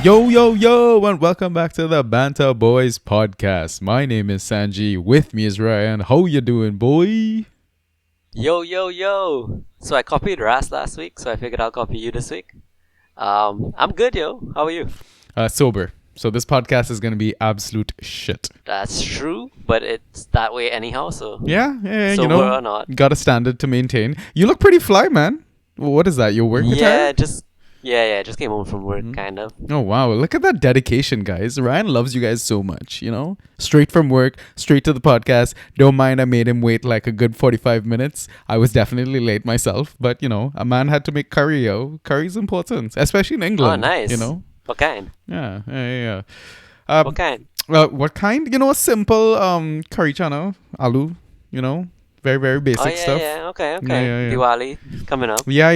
Yo, yo, yo, and welcome back to the Banter Boys podcast. My name is Sanji. With me is Ryan. How you doing, boy? Yo. So I copied Ras last week, so I figured I'll copy you this week. I'm good, yo. How are you? Sober. So this podcast is going to be absolute shit. That's true, but it's that way anyhow, so... Yeah, Sober or not. got a standard to maintain. You look pretty fly, man. What is that, your work attire? Just came home from work, kind of. Oh, wow. Look at that dedication, guys. Ryan loves you guys so much, Straight from work, straight to the podcast. Don't mind I made him wait like a good 45 minutes. I was definitely late myself. But, a man had to make curry, yo. Curry's important, especially in England. Oh, nice. What kind? Yeah. What kind? What kind? A simple curry chana, aloo, Very, very basic stuff. Okay. Yeah. Diwali coming up. Yeah,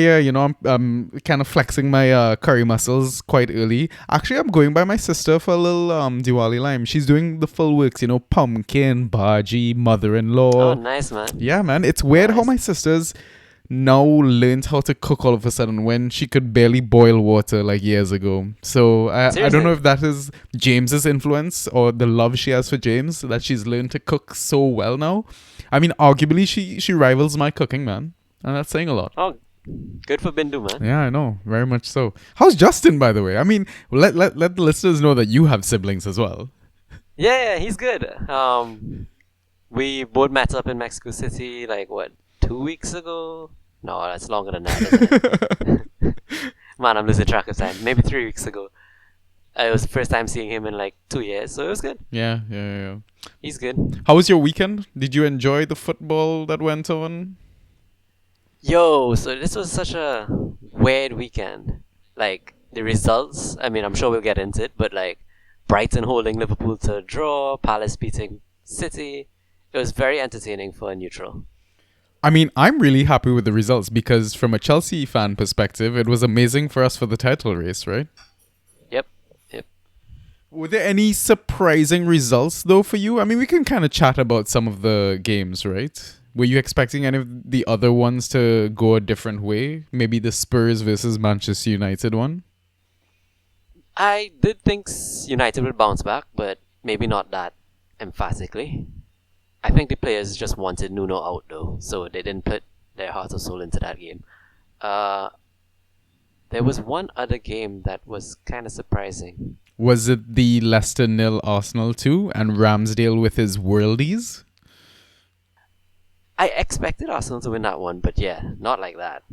I'm kind of flexing my curry muscles quite early. Actually, I'm going by my sister for a little Diwali lime. She's doing the full works, pumpkin, bhaji, mother-in-law. Oh, nice, man. Yeah, man. It's weird how my sister's now learned how to cook all of a sudden when she could barely boil water like years ago. So I don't know if that is James's influence or the love she has for James that she's learned to cook so well now. I mean, arguably she rivals my cooking, man, and that's saying a lot. Oh, good for Bindu, man. Yeah, I know, very much so. How's Justin, by the way? I mean, let the listeners know that you have siblings as well. Yeah, he's good. We both met up in Mexico City, 2 weeks ago? No, that's longer than that, isn't it? Man, I'm losing track of time. Maybe 3 weeks ago. It was the first time seeing him in 2 years, so it was good. Yeah. He's good. How was your weekend? Did you enjoy the football that went on? Yo, so this was such a weird weekend. The results, I mean, I'm sure we'll get into it, but Brighton holding Liverpool to a draw, Palace beating City. It was very entertaining for a neutral. I mean, I'm really happy with the results because from a Chelsea fan perspective, it was amazing for us for the title race, right? Yep. Were there any surprising results, though, for you? I mean, we can kind of chat about some of the games, right? Were you expecting any of the other ones to go a different way? Maybe the Spurs versus Manchester United one? I did think United would bounce back, but maybe not that emphatically. I think the players just wanted Nuno out, though, so they didn't put their heart or soul into that game. There was one other game that was kind of surprising. Was it the Leicester 0 Arsenal 2 and Ramsdale with his worldies? I expected Arsenal to win that one, but yeah, not like that.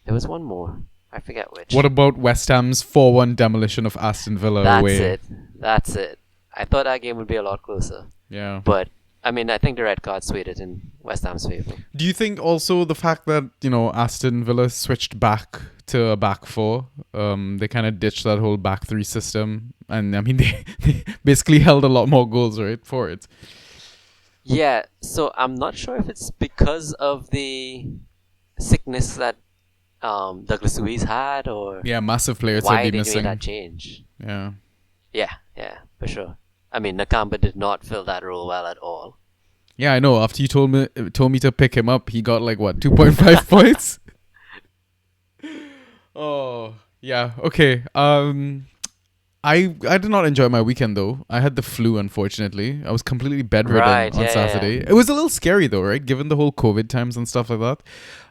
There was one more. I forget which. What about West Ham's 4-1 demolition of Aston Villa away? That's it. I thought that game would be a lot closer. Yeah. But, I mean, I think the red card swayed it in West Ham's favour. Do you think also the fact that, Aston Villa switched back to a back four, they kind of ditched that whole back three system, and I mean, they basically held a lot more goals, right, for it. Yeah, so I'm not sure if it's because of the sickness that Douglas Luiz had, or massive players why would be they missing. made that change. Yeah, for sure. I mean, Nakamba did not fill that role well at all. Yeah, I know. After you told me to pick him up, he got 2.5 points. Oh, yeah. Okay. I did not enjoy my weekend though. I had the flu, unfortunately. I was completely bedridden on Saturday. It was a little scary though, right? Given the whole COVID times and stuff like that.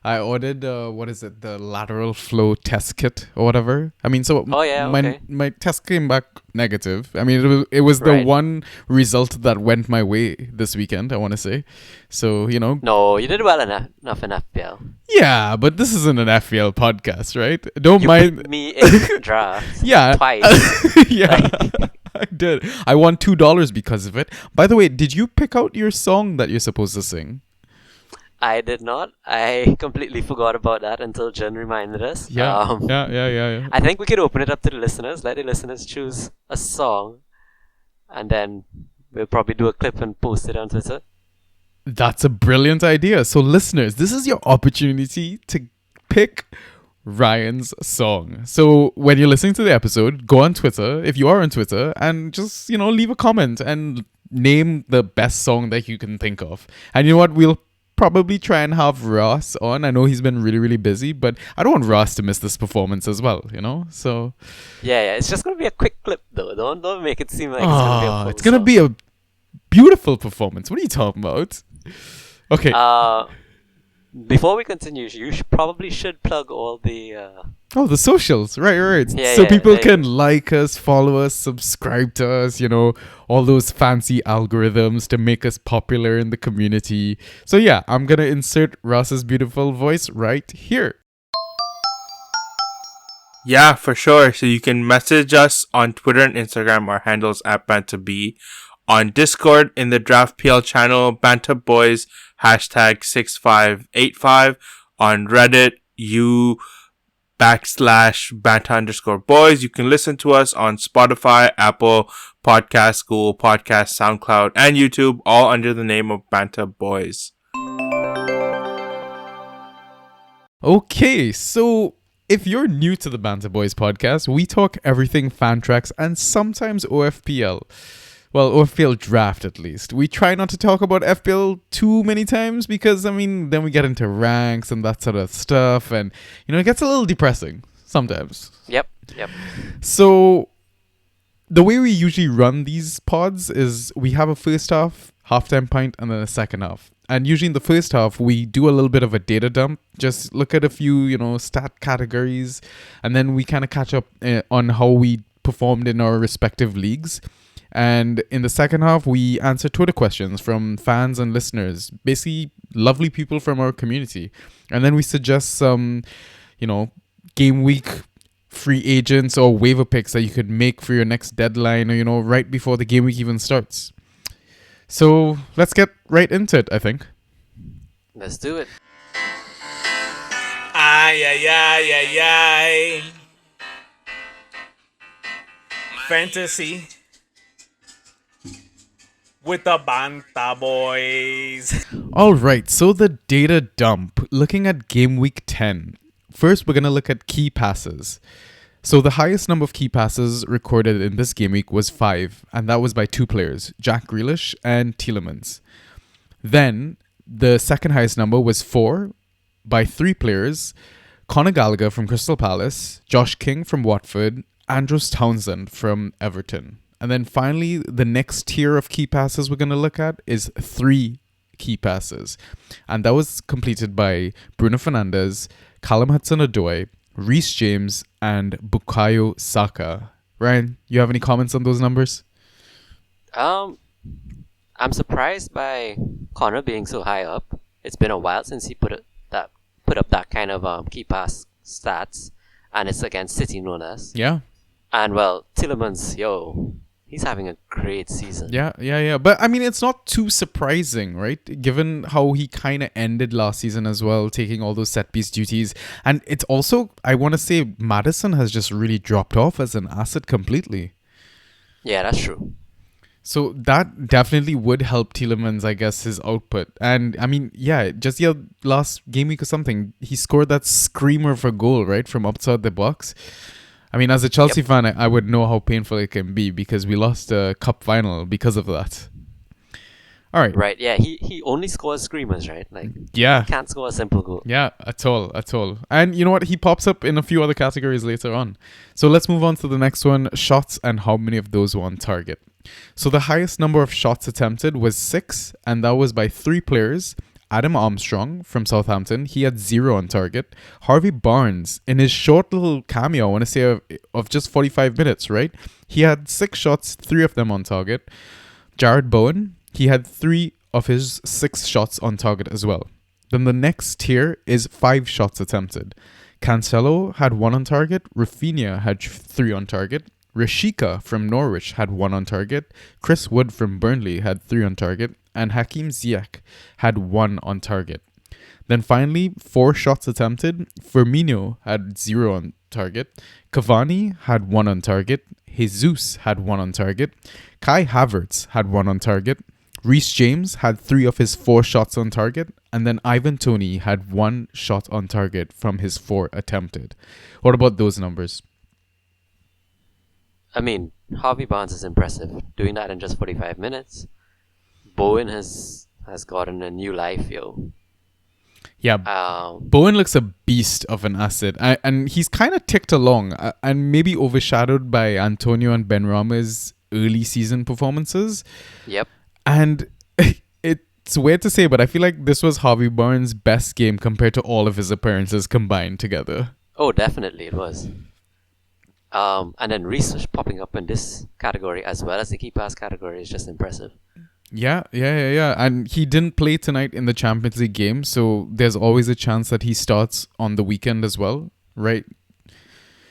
I ordered the lateral flow test kit or whatever. I mean, so my test came back negative. I mean, it was the one result that went my way this weekend, I want to say. So, No, you did well enough in FPL. Yeah, but this isn't an FPL podcast, right? Don't you mind beat me in draft. Yeah. Twice. Yeah. I did. I won $2 because of it. By the way, did you pick out your song that you're supposed to sing? I did not. I completely forgot about that until Jen reminded us. Yeah. I think we could open it up to the listeners. Let the listeners choose a song, and then we'll probably do a clip and post it on Twitter. That's a brilliant idea. So, listeners, this is your opportunity to pick Ryan's song. So, when you're listening to the episode, go on Twitter, if you are on Twitter, and just, leave a comment and name the best song that you can think of. And you know what? We'll probably try and have Ross on. I know he's been really, really busy, but I don't want Ross to miss this performance as well, you know? So Yeah, it's just gonna be a quick clip though. Don't make it seem like it's gonna be a full it's gonna song. be a beautiful performance. What are you talking about? Okay. Before we continue, you probably should plug all the. The socials. Right. Yeah, So yeah. people can like us, follow us, subscribe to us, all those fancy algorithms to make us popular in the community. So yeah, I'm going to insert Ross's beautiful voice right here. Yeah, for sure. So you can message us on Twitter and Instagram. Our handles at BantaB. On Discord in the Draft PL channel, Banta Boys #6585. On Reddit, /Banta_Boys. You can listen to us on Spotify, Apple Podcasts, Google Podcasts, SoundCloud, and YouTube, all under the name of Banta Boys. Okay, so if you're new to the Banter Boys podcast, we talk everything fan tracks and sometimes OFPL. Well, OFPL draft at least. We try not to talk about FPL too many times because, then we get into ranks and that sort of stuff. And, it gets a little depressing sometimes. Yep. So, the way we usually run these pods is we have a first half, halftime pint, and then a second half. And usually in the first half, we do a little bit of a data dump, just look at a few, stat categories, and then we kind of catch up on how we performed in our respective leagues. And in the second half, we answer Twitter questions from fans and listeners, basically lovely people from our community. And then we suggest some, game week free agents or waiver picks that you could make for your next deadline or, right before the game week even starts. So let's get right into it, I think. Let's do it. Ay. Fantasy with the Banta Boys. All right, so the data dump, looking at game week 10. First, we're going to look at key passes. So the highest number of key passes recorded in this game week was 5, and that was by 2 players, Jack Grealish and Tielemans. Then, the second highest number was 4 by 3 players, Conor Gallagher from Crystal Palace, Josh King from Watford, Andros Townsend from Everton. And then finally, the next tier of key passes we're going to look at is 3 key passes. And that was completed by Bruno Fernandes, Callum Hudson-Odoi, Reece James, and Bukayo Saka. Ryan, you have any comments on those numbers? I'm surprised by Connor being so high up. It's been a while since he put up that kind of key pass stats, and it's against City, no less. Yeah. And well, Tielemans, he's having a great season. Yeah. But it's not too surprising, right? Given how he kind of ended last season as well, taking all those set piece duties. And it's also, I want to say, Maddison has just really dropped off as an asset completely. Yeah, that's true. So that definitely would help Tielemans, I guess, his output. And just last game week or something, he scored that screamer of a goal, right, from outside the box. As a Chelsea fan, I would know how painful it can be because we lost a cup final because of that. All right. Right, yeah, he only scores screamers, right? Yeah. He can't score a simple goal. Yeah, at all. And you know what? He pops up in a few other categories later on. So let's move on to the next one, shots and how many of those were on target. So the highest number of shots attempted was 6, and that was by 3 players. Adam Armstrong from Southampton, he had 0 on target. Harvey Barnes, in his short little cameo, I want to say of just 45 minutes, right? He had 6 shots, 3 of them on target. Jared Bowen, he had 3 of his 6 shots on target as well. Then the next tier is 5 shots attempted. Cancelo had 1 on target. Rafinha had 3 on target. Rashika from Norwich had 1 on target. Chris Wood from Burnley had 3 on target. And Hakim Ziyech had 1 on target. Then finally, 4 shots attempted. Firmino had 0 on target. Cavani had 1 on target. Jesus had 1 on target. Kai Havertz had 1 on target. Reece James had 3 of his 4 shots on target. And then Ivan Toney had 1 shot on target from his 4 attempted. What about those numbers? Harvey Barnes is impressive. Doing that in just 45 minutes. Bowen has gotten a new life, Yeah, Um, Bowen looks a beast of an asset, and he's kind of ticked along, and maybe overshadowed by Antonio and Benrahma's early season performances. yep. And it's weird to say, but I feel like this was Harvey Barnes' best game compared to all of his appearances combined together. Oh, definitely it was. And then Reece popping up in this category as well as the key pass category is just impressive. Yeah. And he didn't play tonight in the Champions League game, so there's always a chance that he starts on the weekend as well, right?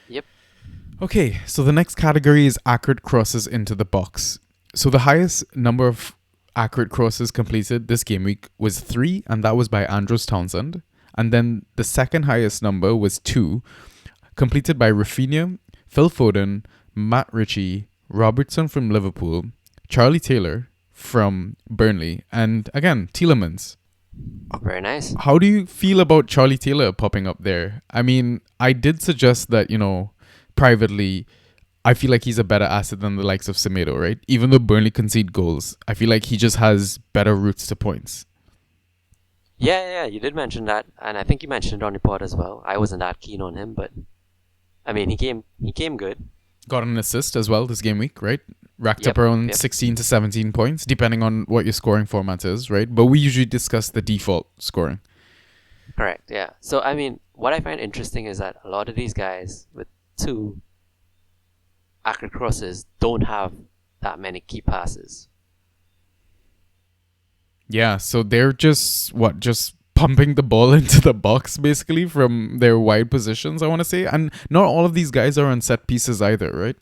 Yep. Okay, so the next category is accurate crosses into the box. So the highest number of accurate crosses completed this game week was 3, and that was by Andros Townsend. And then the second highest number was 2, completed by Rafinha, Phil Foden, Matt Ritchie, Robertson from Liverpool, Charlie Taylor from Burnley, and again, Tielemans. Very nice. How do you feel about Charlie Taylor popping up there? I mean, I did suggest that, privately, I feel like he's a better asset than the likes of Semedo, right? Even though Burnley concede goals, I feel like he just has better routes to points. Yeah, you did mention that, and I think you mentioned it on your pod as well. I wasn't that keen on him, but I mean, he came good. Got an assist as well this game week, right? Racked up around 16 to 17 points, depending on what your scoring format is, right? But we usually discuss the default scoring. Correct, yeah. So, I mean, what I find interesting is that a lot of these guys with 2 accurate crosses don't have that many key passes. Yeah, so they're just pumping the ball into the box basically from their wide positions, I want to say. And not all of these guys are on set pieces either, right?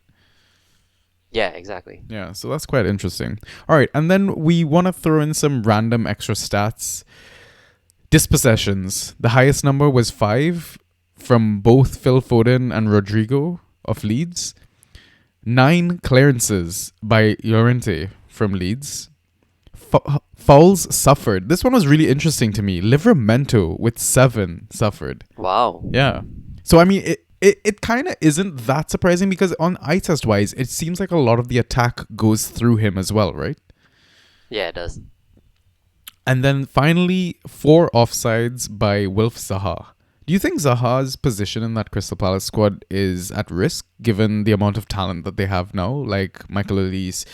Yeah, exactly. Yeah, so that's quite interesting. All right, and then we want to throw in some random extra stats. Dispossessions. The highest number was 5 from both Phil Foden and Rodrigo of Leeds. 9 clearances by Llorente from Leeds. Fouls suffered. This one was really interesting to me. Livramento with 7 suffered. Wow. Yeah. So, I mean, it kind of isn't that surprising because on eye test wise, it seems like a lot of the attack goes through him as well, right? Yeah, it does. And then finally, 4 offsides by Wilf Zaha. Do you think Zaha's position in that Crystal Palace squad is at risk given the amount of talent that they have now? Like Michael Elise,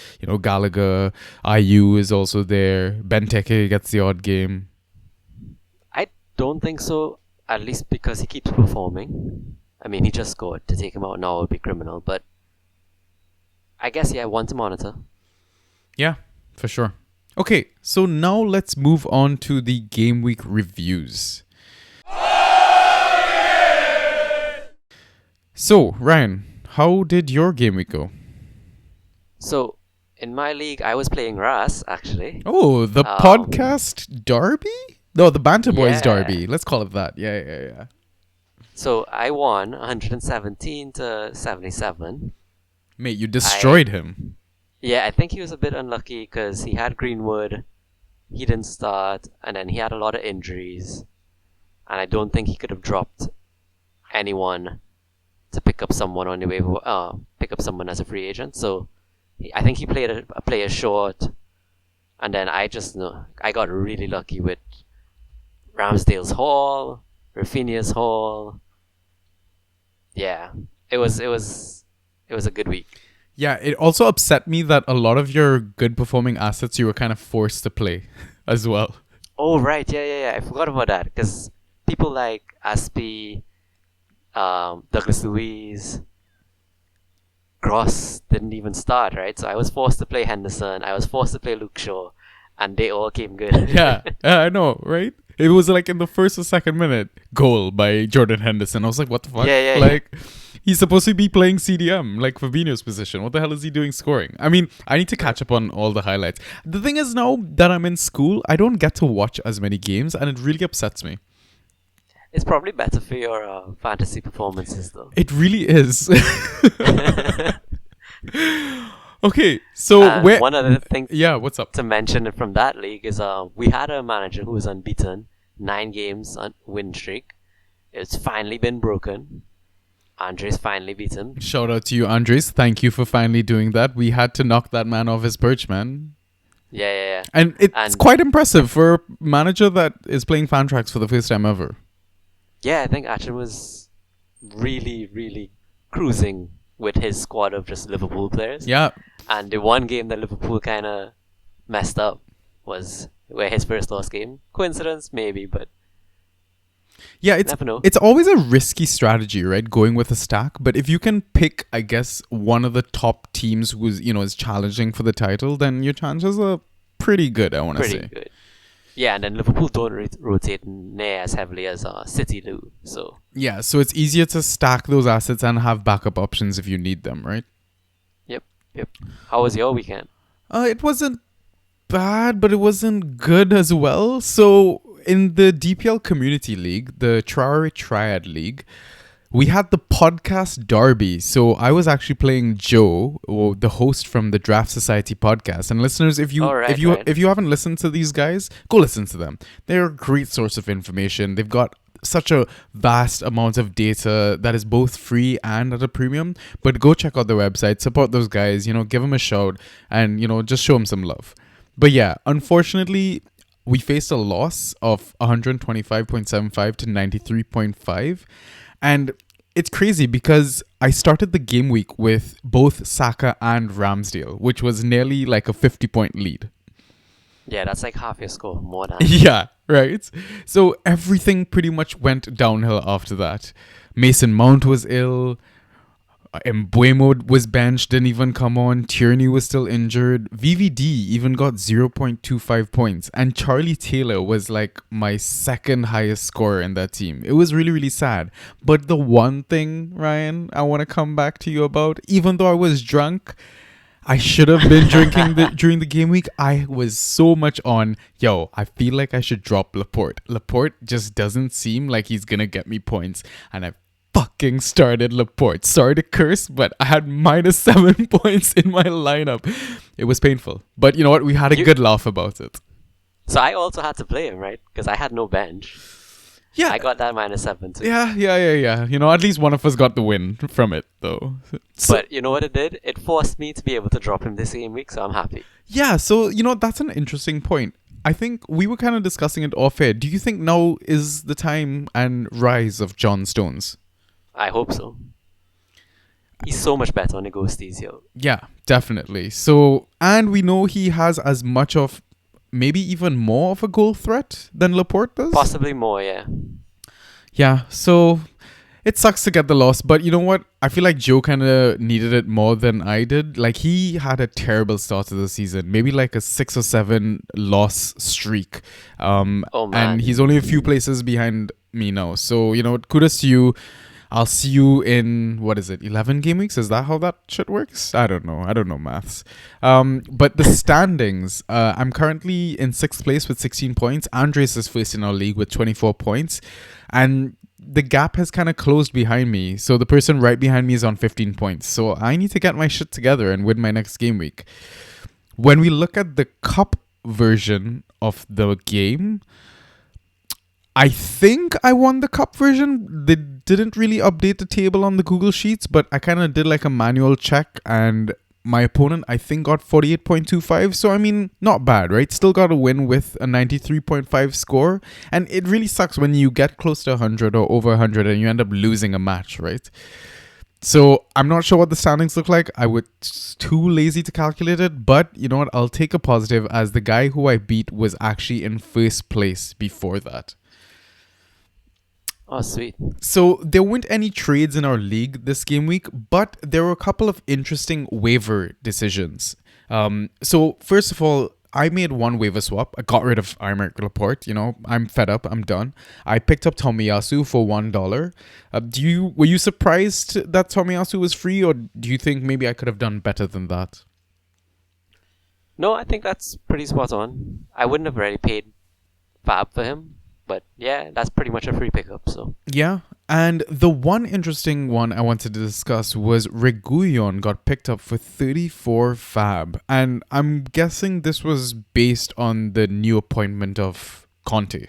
Gallagher, IU is also there. Benteke gets the odd game. I don't think so, at least because he keeps performing. I mean, he just scored. To take him out now would be criminal, but I guess, yeah, one to monitor. Yeah, for sure. Okay, so now let's move on to the game week reviews. So, Ryan, how did your game week go? So, in my league, I was playing Ras, actually. Oh, the podcast derby? No, the Banter Boys derby. Let's call it that. Yeah. So, I won 117 to 77. Mate, you destroyed him. Yeah, I think he was a bit unlucky because he had Greenwood, he didn't start, and then he had a lot of injuries. And I don't think he could have dropped anyone to pick up someone on the waiver, pick up someone as a free agent. So I think he played a player short, and then I got really lucky with Ramsdale's haul, Rafinha's haul. Yeah, it was a good week. Yeah, it also upset me that a lot of your good performing assets you were kind of forced to play as well. Oh right, yeah. I forgot about that because people like Aspie, Douglas Luiz, Gross didn't even start, right? So I was forced to play Henderson, I was forced to play Luke Shaw, and they all came good. Yeah, I know, right? It was like in the first or second minute, goal by Jordan Henderson. I was like, what the fuck? Yeah. Like, he's supposed to be playing CDM, like Fabinho's position. What the hell is he doing scoring? I mean, I need to catch up on all the highlights. The thing is now that I'm in school, I don't get to watch as many games, and it really upsets me. It's probably better for your fantasy performances, though. It really is. Okay, so one other thing what's up? to mention from that league is we had a manager who was unbeaten, 9 games win streak. It's finally been broken. Andres finally beat him. Shout out to you, Andres. Thank you for finally doing that. We had to knock that man off his perch, man. Yeah. And it's And quite impressive for a manager that is playing fan tracks for the first time ever. yeah, I think Aston was really, really cruising with his squad of just Liverpool players. Yeah. And the one game that Liverpool kind of messed up was where his first loss game. Coincidence, maybe, but Yeah, never know. it's always a risky strategy, right? Going with a stack, but if you can pick, I guess, one of the top teams who's is challenging for the title, then your chances are pretty good. I want to Pretty say. good. Yeah, and then Liverpool don't rotate near as heavily as City do. So Yeah, so it's easier to stack those assets and have backup options if you need them, right? yep. How was your weekend? It wasn't bad, but it wasn't good as well. So in the DPL Community League, the Traore Triad League, we had the podcast derby. So I was actually playing Joe, the host from the Draft Society podcast. And listeners, if you haven't listened to these guys, go listen to them. They're a great source of information. They've got such a vast amount of data that is both free and at a premium. But go check out their website, support those guys, give them a shout, and just show them some love. But yeah, unfortunately, we faced a loss of 125.75 to 93.5. And it's crazy because I started the game week with both Saka and Ramsdale, which was nearly like a 50-point lead. Yeah, that's like half your score, more than. Yeah, right? So everything pretty much went downhill after that. Mason Mount was ill. Mbuemo was benched, didn't even come on. Tierney was still injured. VVD even got 0.25 points. And Charlie Taylor was like my second highest scorer in that team. It was really, really sad. But the one thing, Ryan, I want to come back to you about, even though I was drunk, I should have been drinking during the game week. I was so much on, I feel like I should drop Laporte. Laporte just doesn't seem like he's going to get me points. And I fucking started Laporte. Sorry to curse, but I had -7 points in my lineup. It was painful. But you know what? We had a good laugh about it. So I also had to play him, right? Because I had no bench. Yeah. I got that -7 too. Yeah. At least one of us got the win from it, though. But you know what it did? It forced me to be able to drop him this game week, so I'm happy. Yeah, so, that's an interesting point. I think we were kind of discussing it off air. Do you think now is the time and rise of John Stones? I hope so. He's so much better on the ghosties, yo. Yeah, definitely. So, and we know he has as much of, maybe even more of a goal threat than Laporte does? Possibly more, yeah. Yeah, so it sucks to get the loss, but you know what? I feel like Joe kind of needed it more than I did. Like, he had a terrible start to the season, maybe like a 6 or 7 loss streak. Oh, man. And he's only a few places behind me now. So, kudos to you. I'll see you in, 11 game weeks? Is that how that shit works? I don't know maths. But the standings, I'm currently in 6th place with 16 points. Andres is first in our league with 24 points. And the gap has kind of closed behind me. So the person right behind me is on 15 points. So I need to get my shit together and win my next game week. When we look at the cup version of the game, I think I won the cup version. They didn't really update the table on the Google Sheets, but I kind of did like a manual check, and my opponent, I think, got 48.25. So, I mean, not bad, right? Still got a win with a 93.5 score. And it really sucks when you get close to 100 or over 100 and you end up losing a match, right? So, I'm not sure what the standings look like. I was too lazy to calculate it. But, you know what? I'll take a positive, as the guy who I beat was actually in first place before that. Oh, sweet. So there weren't any trades in our league this game week, but there were a couple of interesting waiver decisions. So first of all, I made one waiver swap. I got rid of Aymeric Laporte. I'm fed up. I'm done. I picked up Tomiyasu for $1. Were you surprised that Tomiyasu was free, or do you think maybe I could have done better than that? No, I think that's pretty spot on. I wouldn't have really paid fab for him. But yeah, that's pretty much a free pickup. So yeah, and the one interesting one I wanted to discuss was Reguilon got picked up for 34 fab, and I'm guessing this was based on the new appointment of Conte.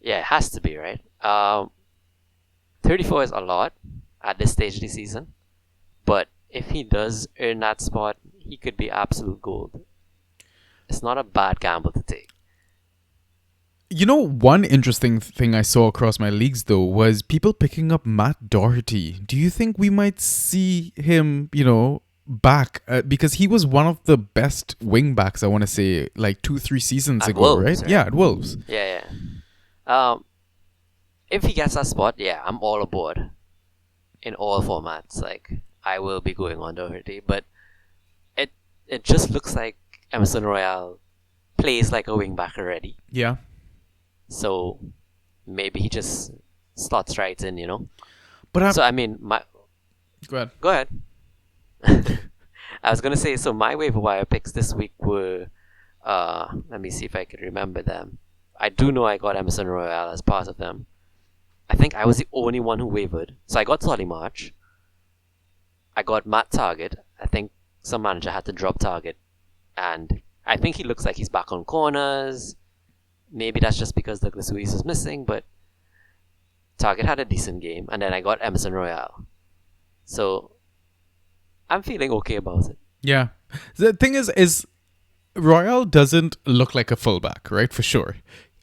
Yeah, it has to be, right? 34 is a lot at this stage of the season, but if he does earn that spot, he could be absolute gold. it's not a bad gamble to take. You know, one interesting thing I saw across my leagues, though, was people picking up Matt Doherty. Do you think we might see him, back? Because he was one of the best wing backs, I want to say, like 2-3 seasons At ago, Wolves, right? Yeah, at Wolves. Yeah. If he gets that spot, yeah, I'm all aboard. In all formats, like, I will be going on Doherty. But it just looks like Emerson Royale plays like a wing back already. Yeah. So maybe he just slots right in, But So I mean, Go ahead. Go ahead. I was gonna say, so my waiver wire picks this week were, let me see if I can remember them. I do know I got Emerson Royale as part of them. I think I was the only one who wavered. So I got Solly March. I got Matt Target. I think some manager had to drop Target, and I think he looks like he's back on corners. Maybe that's just because Douglas Luiz is missing, but Target had a decent game, and then I got Emerson Royale. So I'm feeling okay about it. Yeah. The thing is Royale doesn't look like a fullback, right? For sure.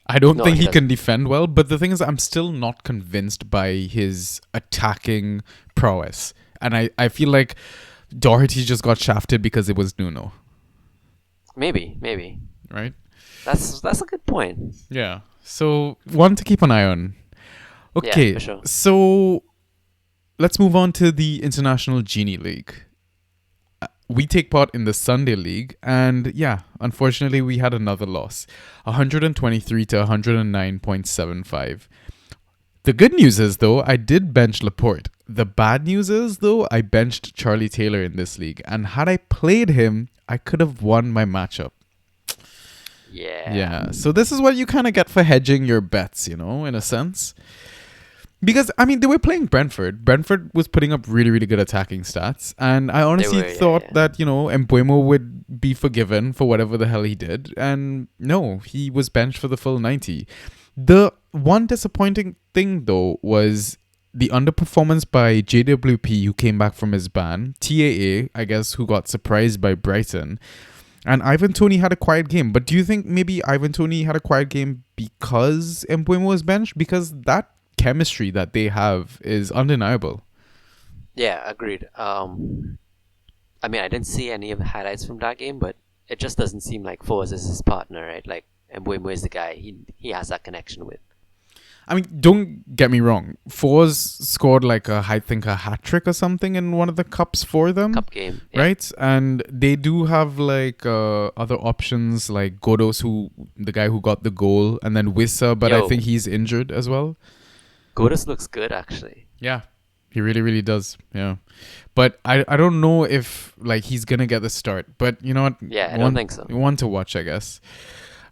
I don't think he can defend well, but the thing is I'm still not convinced by his attacking prowess. And I feel like Doherty just got shafted because it was Nuno. Maybe. Right? That's a good point. Yeah. So one to keep an eye on. Okay. Yeah, for sure. So let's move on to the International Genie League. We take part in the Sunday League, and yeah, unfortunately, we had another loss, 123 to 109.75. The good news is, though, I did bench Laporte. The bad news is, though, I benched Charlie Taylor in this league, and had I played him, I could have won my matchup. Yeah. So this is what you kind of get for hedging your bets, in a sense. Because, I mean, they were playing Brentford. Brentford was putting up really, really good attacking stats. And I honestly thought that, Mbeumo would be forgiven for whatever the hell he did. And no, he was benched for the full 90. The one disappointing thing, though, was the underperformance by JWP, who came back from his ban. TAA, I guess, who got surprised by Brighton. And Ivan Toney had a quiet game. But do you think maybe Ivan Toney had a quiet game because Mbeumo was benched? Because that chemistry that they have is undeniable. Yeah, agreed. I mean, I didn't see any of the highlights from that game, but it just doesn't seem like Foz is his partner, right? Like, Mbeumo is the guy he has that connection with. I mean, don't get me wrong. Foz scored I think a hat trick or something in one of the cups for them. Cup game. Yeah. Right? And they do have other options like Godos, the guy who got the goal, and then Wissa, but I think he's injured as well. Godos looks good, actually. Yeah, he really, really does. Yeah. But I don't know if he's going to get the start. But you know what? Yeah, I don't think so. One to watch, I guess.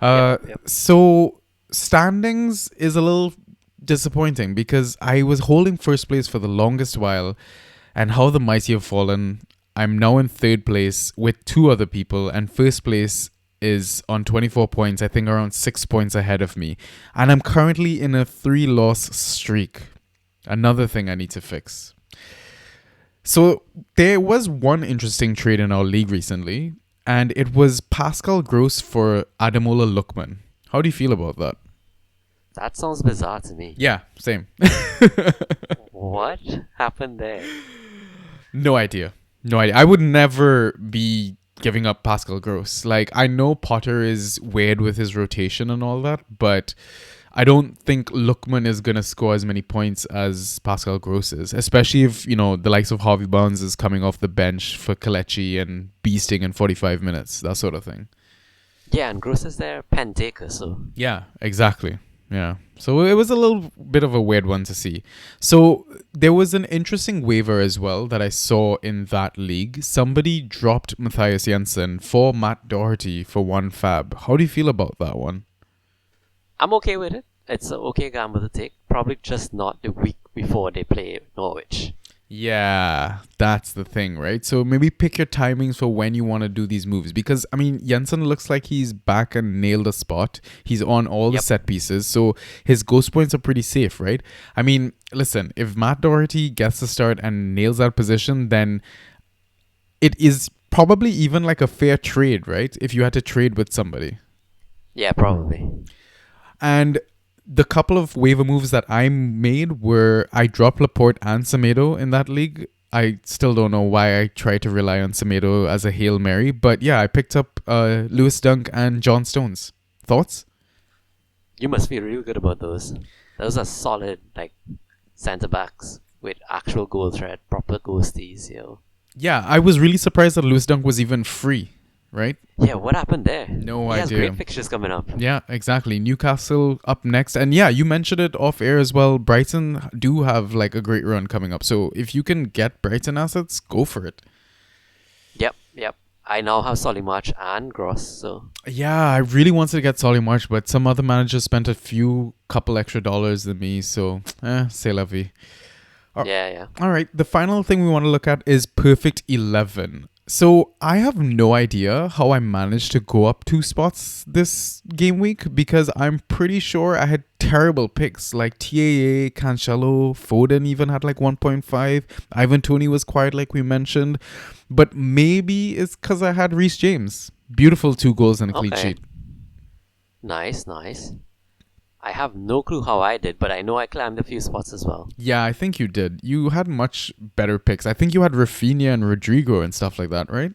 Yep. So standings is a little disappointing because I was holding first place for the longest while, and how the mighty have fallen. I'm now in third place with two other people, and first place is on 24 points, I think around 6 points ahead of me. And I'm currently in a 3-loss streak. Another thing I need to fix. So there was one interesting trade in our league recently, and it was Pascal Gross for Ademola Lookman. How do you feel about that? That sounds bizarre to me. Yeah, same. What happened there? No idea. I would never be giving up Pascal Gross. I know Potter is weird with his rotation and all that, but I don't think Lookman is going to score as many points as Pascal Gross is, especially if, the likes of Harvey Barnes is coming off the bench for Kelechi and beasting in 45 minutes, that sort of thing. Yeah, and Gross is their pen taker, so... Yeah, exactly. Yeah. So it was a little bit of a weird one to see. So there was an interesting waiver as well that I saw in that league. Somebody dropped Matthias Jensen for Matt Doherty for one fab. How do you feel about that one? I'm okay with it. It's an okay gamble to take. Probably just not the week before they play Norwich. Yeah, that's the thing, right? So maybe pick your timings for when you want to do these moves. Because, I mean, Jensen looks like he's back and nailed a spot. He's on all the set pieces. So his ghost points are pretty safe, right? I mean, listen, if Matt Doherty gets the start and nails that position, then it is probably even like a fair trade, right? If you had to trade with somebody. Yeah, probably. And the couple of waiver moves that I made were I dropped Laporte and Semedo in that league. I still don't know why I tried to rely on Semedo as a Hail Mary. But yeah, I picked up Lewis Dunk and John Stones. Thoughts? You must feel real good about those. Those are solid, like, centre backs with actual goal threat, proper ghosties, Yeah, I was really surprised that Lewis Dunk was even free, right? Yeah, what happened there? No He has idea. great fixtures coming up. Yeah, exactly. Newcastle up next. And yeah, you mentioned it off air as well. Brighton do have like a great run coming up. So if you can get Brighton assets, go for it. Yep. I now have Solly March and Gross, so... Yeah, I really wanted to get Solly March, but some other managers spent a couple extra dollars than me. So, c'est la vie. Yeah. All right, the final thing we want to look at is Perfect 11. So I have no idea how I managed to go up 2 spots this game week because I'm pretty sure I had terrible picks like TAA, Cancelo, Foden even had like 1.5. Ivan Toney was quiet like we mentioned. But maybe it's because I had Reece James. Beautiful 2 goals and a clean sheet. Nice. I have no clue how I did, but I know I climbed a few spots as well. Yeah, I think you did. You had much better picks. I think you had Rafinha and Rodrigo and stuff like that, right?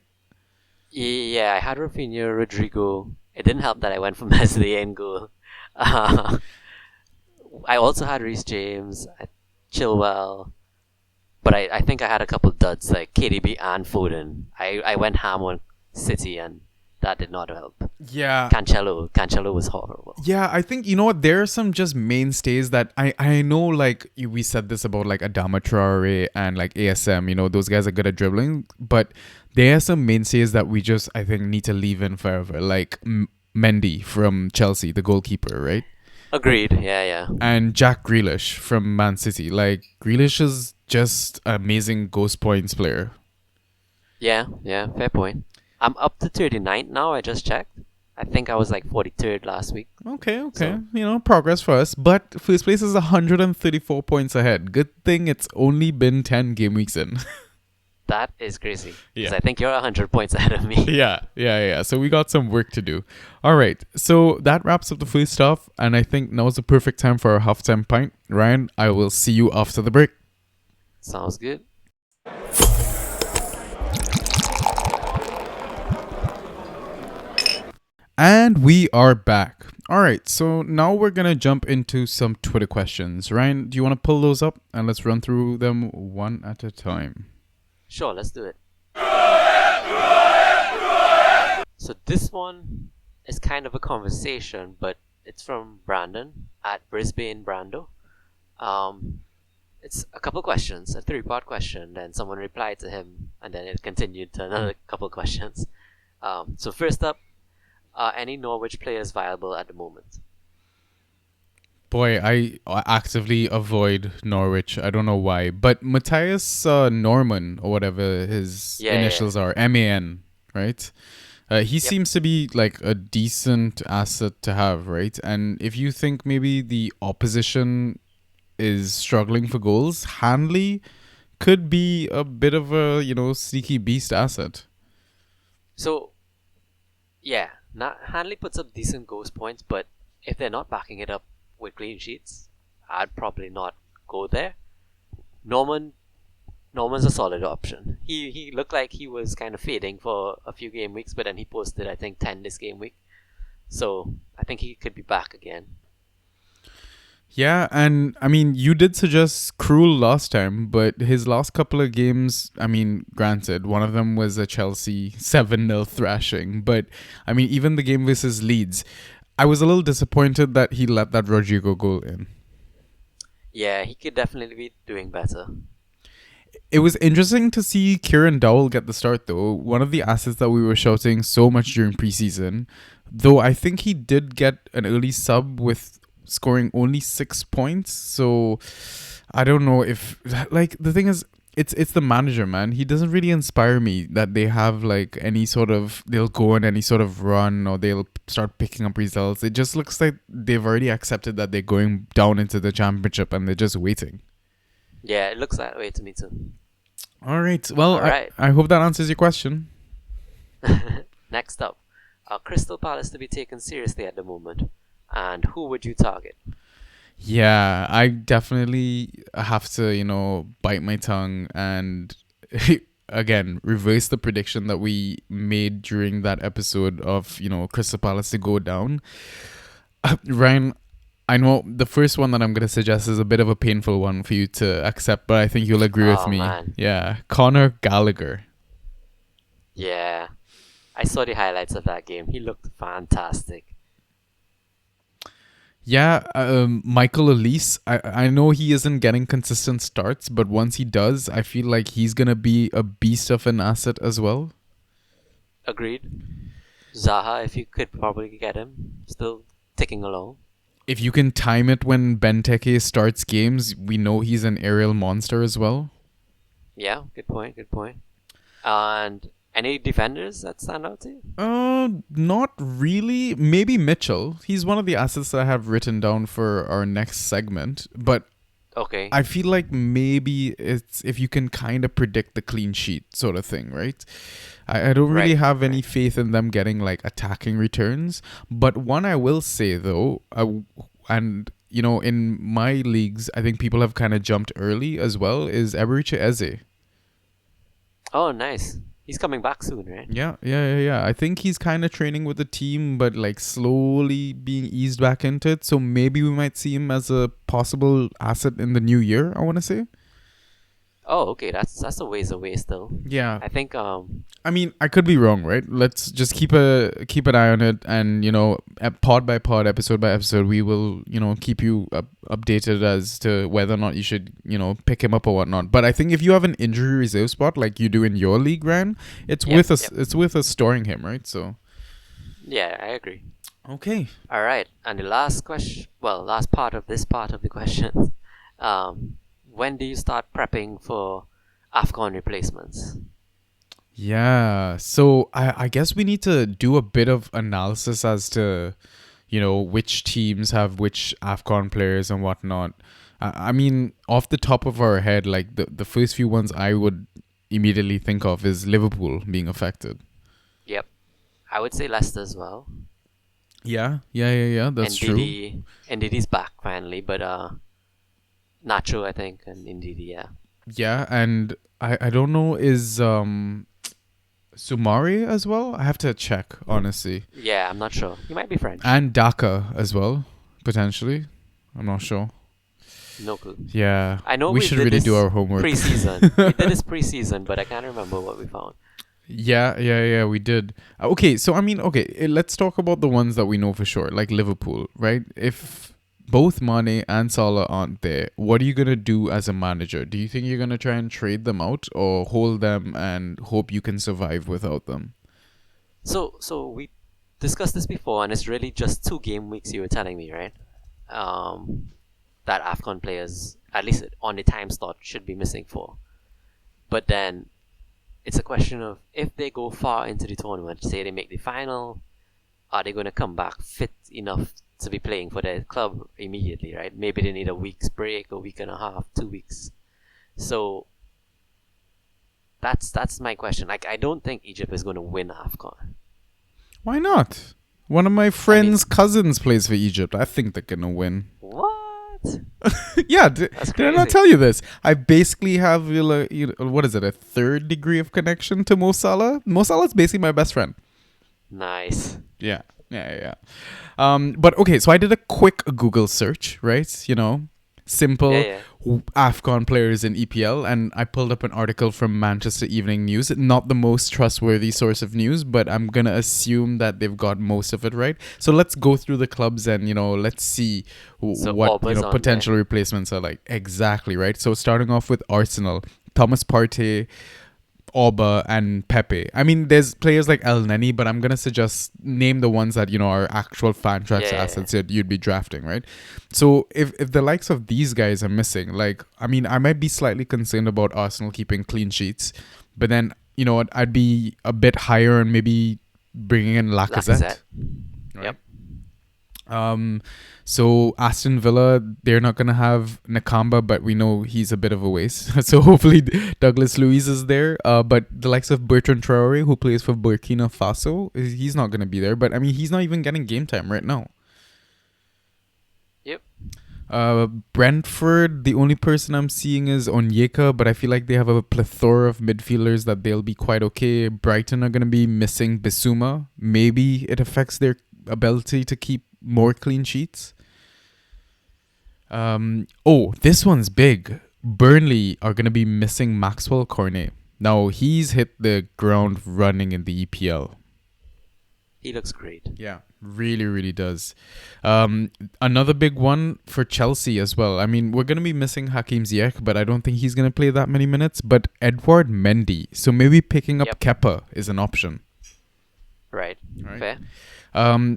Yeah, I had Rafinha, Rodrigo. It didn't help that I went for Meslier in goal. I also had Reece James, Chilwell, but I think I had a couple duds like KDB and Foden. I went ham on City and that did not help. Yeah. Cancelo was horrible. Yeah, I think, you know what, there are some just mainstays that I know, like, we said this about, like, Adama Traore and, like, ASM, those guys are good at dribbling, but there are some mainstays that we just, I think, need to leave in forever, like Mendy from Chelsea, the goalkeeper, right? Agreed, yeah. And Jack Grealish from Man City. Like, Grealish is just an amazing ghost points player. Yeah, fair point. I'm up to 39th now, I just checked. I think I was like 43rd last week. Okay. So, progress for us. But first place is 134 points ahead. Good thing it's only been 10 game weeks in. That is crazy. Because Yeah. I think you're 100 points ahead of me. Yeah. So we got some work to do. All right. So that wraps up the first stuff. And I think now is the perfect time for our halftime pint. Ryan, I will see you after the break. Sounds good. And we are back. All right, so now we're going to jump into some Twitter questions. Ryan, do you want to pull those up? And let's run through them one at a time. Sure, let's do it. So this one is kind of a conversation, but it's from Brandon at Brisbane Brando. It's a couple questions, a 3-part question, then someone replied to him, and then it continued to another couple questions. So first up, are any Norwich players viable at the moment? Boy, I actively avoid Norwich. I don't know why. But Matthias Norman, or whatever his initials are, MAN, right? He seems to be like a decent asset to have, right? And if you think maybe the opposition is struggling for goals, Hanley could be a bit of a, sneaky beast asset. So, yeah. Hanley puts up decent ghost points, but if they're not backing it up with clean sheets, I'd probably not go there. Norman's a solid option. He looked like he was kind of fading for a few game weeks, but then he posted, I think, 10 this game week. So I think he could be back again. Yeah, and I mean, you did suggest Krul last time, but his last couple of games, I mean, granted, one of them was a Chelsea 7-0 thrashing, but I mean, even the game versus Leeds, I was a little disappointed that he let that Rodrigo goal in. Yeah, he could definitely be doing better. It was interesting to see Kieran Dowell get the start, though. One of the assets that we were shouting so much during preseason, though I think he did get an early sub with scoring only 6 points. So I don't know if, like, the thing is, it's the manager, man. He doesn't really inspire me that they have like any sort of, they'll go on any sort of run or they'll start picking up results. It just looks like they've already accepted that they're going down into the championship and they're just waiting. Yeah, it looks that way to me too. All right. Well, All right. I hope that answers your question. Next up, are Crystal Palace to be taken seriously at the moment? And who would you target? Yeah, I definitely have to, bite my tongue and again reverse the prediction that we made during that episode of, Crystal Palace to go down. Ryan, I know the first one that I'm going to suggest is a bit of a painful one for you to accept, but I think you'll agree with Oh, me. man. Yeah, Conor Gallagher. Yeah. I saw the highlights of that game. He looked fantastic. Yeah, Michael Elise, I know he isn't getting consistent starts, but once he does, I feel like he's going to be a beast of an asset as well. Agreed. Zaha, if you could probably get him, still ticking along. If you can time it when Benteke starts games, we know he's an aerial monster as well. Yeah, good point. And any defenders that stand out to you? Not really. Maybe Mitchell. He's one of the assets that I have written down for our next segment. But Okay. I feel like maybe it's if you can kind of predict the clean sheet sort of thing, right? I don't really have any faith in them getting like attacking returns. But one I will say though, and in my leagues, I think people have kind of jumped early as well, is Eberechi Eze. Oh, nice. He's coming back soon, right? Yeah. I think he's kind of training with the team, but like slowly being eased back into it. So maybe we might see him as a possible asset in the new year, I want to say. Oh, okay. That's a ways away still. Yeah. I think I mean, I could be wrong, right? Let's just keep an eye on it, and pod by pod, episode by episode, we will keep you updated as to whether or not you should pick him up or whatnot. But I think if you have an injury reserve spot like you do in your league, Ryan, it's it's with us storing him, right? So yeah, I agree. okay. All right, and the last question, last part of the question, when do you start prepping for AFCON replacements? Yeah, so I guess we need to do a bit of analysis as to, which teams have which AFCON players and whatnot. I mean, off the top of our head, like the first few ones I would immediately think of is Liverpool being affected. Yep, I would say Leicester as well. Yeah, that's true. Ndidi's back finally, but Nacho, I think, and Ndidi, yeah. Yeah, and I don't know, is Sumari as well? I have to check, honestly. Yeah, I'm not sure. He might be French. And Daka as well, potentially. I'm not sure. No clue. Yeah, I know we should really do our homework. Pre-season. We did this pre-season, but I can't remember what we found. Yeah, we did. Okay, so I mean, let's talk about the ones that we know for sure, like Liverpool, right? If both Mane and Salah aren't there, what are you going to do as a manager? Do you think you're going to try and trade them out or hold them and hope you can survive without them? So we discussed this before, and it's really just 2 game weeks you were telling me, right? That AFCON players, at least on the time slot, should be missing for. But then it's a question of if they go far into the tournament, say they make the final, are they going to come back fit enough to be playing for their club immediately, right? Maybe they need a week's break, a week and a half, 2 weeks. So that's my question. Like, I don't think Egypt is going to win AFCON. Why not? One of my friend's cousins plays for Egypt. I think they're going to win. What? Yeah, did I not tell you this? I basically have, what is it, a third degree of connection to Mo Salah? Mo Salah's basically my best friend. Nice. Yeah. But okay, so I did a quick Google search, right? Simple AFCON players in EPL, and I pulled up an article from Manchester Evening News. Not the most trustworthy source of news, but I'm gonna assume that they've got most of it right. So let's go through the clubs and let's see what potential replacements are like. Exactly, right? So starting off with Arsenal, Thomas Partey, Auba and Pepe. I mean, there's players like El Neni, but I'm going to suggest name the ones that, are actual Fantrax assets that you'd be drafting, right? So if the likes of these guys are missing, like, I mean, I might be slightly concerned about Arsenal keeping clean sheets, but then, what, I'd be a bit higher and maybe bringing in Lacazette. Right? Yep. So Aston Villa, they're not gonna have Nakamba, but we know he's a bit of a waste. So hopefully Douglas Luiz is there. But the likes of Bertrand Traore, who plays for Burkina Faso, he's not gonna be there. But I mean, he's not even getting game time right now. Yep. Brentford, the only person I'm seeing is Onyeka, but I feel like they have a plethora of midfielders that they'll be quite okay. Brighton are gonna be missing Bissouma. Maybe it affects their ability to keep more clean sheets. This one's big. Burnley are going to be missing Maxwell Cornet. Now, he's hit the ground running in the EPL. He looks great. Yeah, really, really does. Another big one for Chelsea as well. I mean, we're going to be missing Hakim Ziyech, but I don't think he's going to play that many minutes. But Edward Mendy. So maybe picking up Kepa is an option. Right. Fair.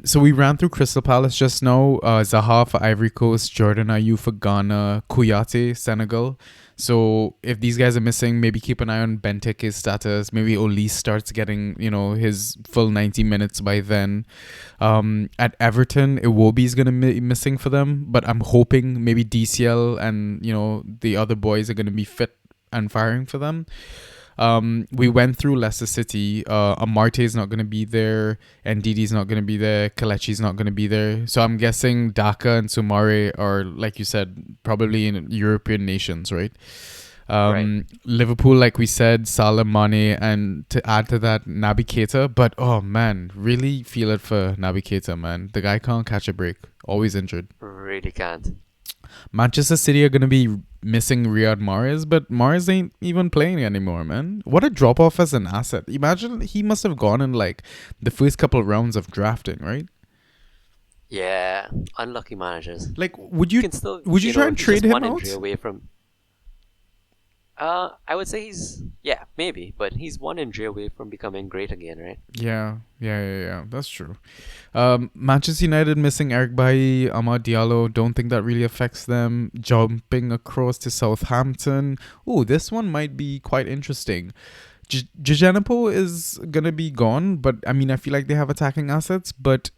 So we ran through Crystal Palace just now. Zaha for Ivory Coast, Jordan Ayew for Ghana, Kouyaté, Senegal. So if these guys are missing, maybe keep an eye on Benteke's status. Maybe Olise starts getting, his full 90 minutes by then. At Everton, Iwobi's going to be missing for them. But I'm hoping maybe DCL and, the other boys are going to be fit and firing for them. We went through Leicester City. Amarte is not going to be there. Ndidi's not going to be there. Kelechi's not going to be there. So I'm guessing Daka and Sumare are, like you said, probably in European nations, right? Right. Liverpool, like we said, Salah, Mane, and to add to that, Naby Keita. But, oh, man, really feel it for Naby Keita, man. The guy can't catch a break. Always injured. Really can't. Manchester City are going to be missing Riyad Mahrez, but Mahrez ain't even playing anymore, man. What a drop-off as an asset. Imagine he must have gone in, the first couple of rounds of drafting, right? Yeah, unlucky managers. Would you try and trade him out? Injury away from... I would say maybe, but he's one injury away from becoming great again, right? Yeah, that's true. Manchester United missing Eric Bailly, Amad Diallo, don't think that really affects them. Jumping across to Southampton. Oh, this one might be quite interesting. Jejanapo is going to be gone, but I mean, I feel like they have attacking assets, but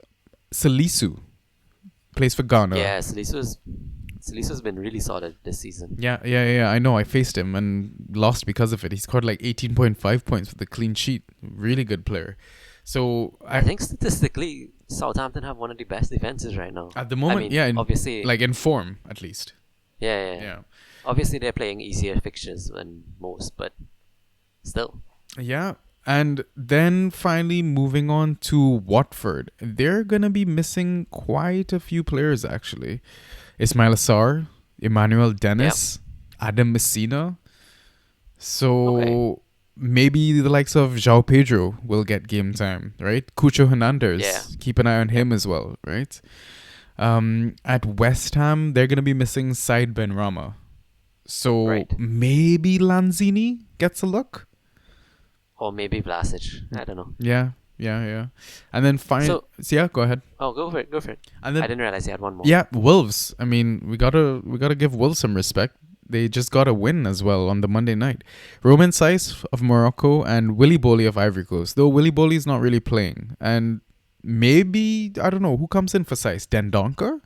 Salisu plays for Ghana. Yeah, Salisu's been really solid this season. Yeah. I know. I faced him and lost because of it. He scored 18.5 points with a clean sheet. Really good player. So I think statistically, Southampton have one of the best defenses right now. At the moment, obviously, in form at least. Yeah. Obviously, they're playing easier fixtures than most, but still. Yeah. And then finally moving on to Watford. They're going to be missing quite a few players actually. Ismail Assar, Emmanuel Dennis, Adam Messina. So maybe the likes of João Pedro will get game time, right? Cucho Hernandez, keep an eye on him as well, right? At West Ham, they're going to be missing Said Benrahma. So maybe Lanzini gets a look? Or maybe Vlasic. I don't know. Yeah. And then go ahead. Oh, go for it. And then, I didn't realize you had one more. Yeah, Wolves. I mean, we gotta give Wolves some respect. They just got a win as well on the Monday night. Romain Saiss of Morocco and Willy Bolly of Ivory Coast. Though Willy Bolly's not really playing. And maybe, I don't know, who comes in for Saiss? Dendoncker?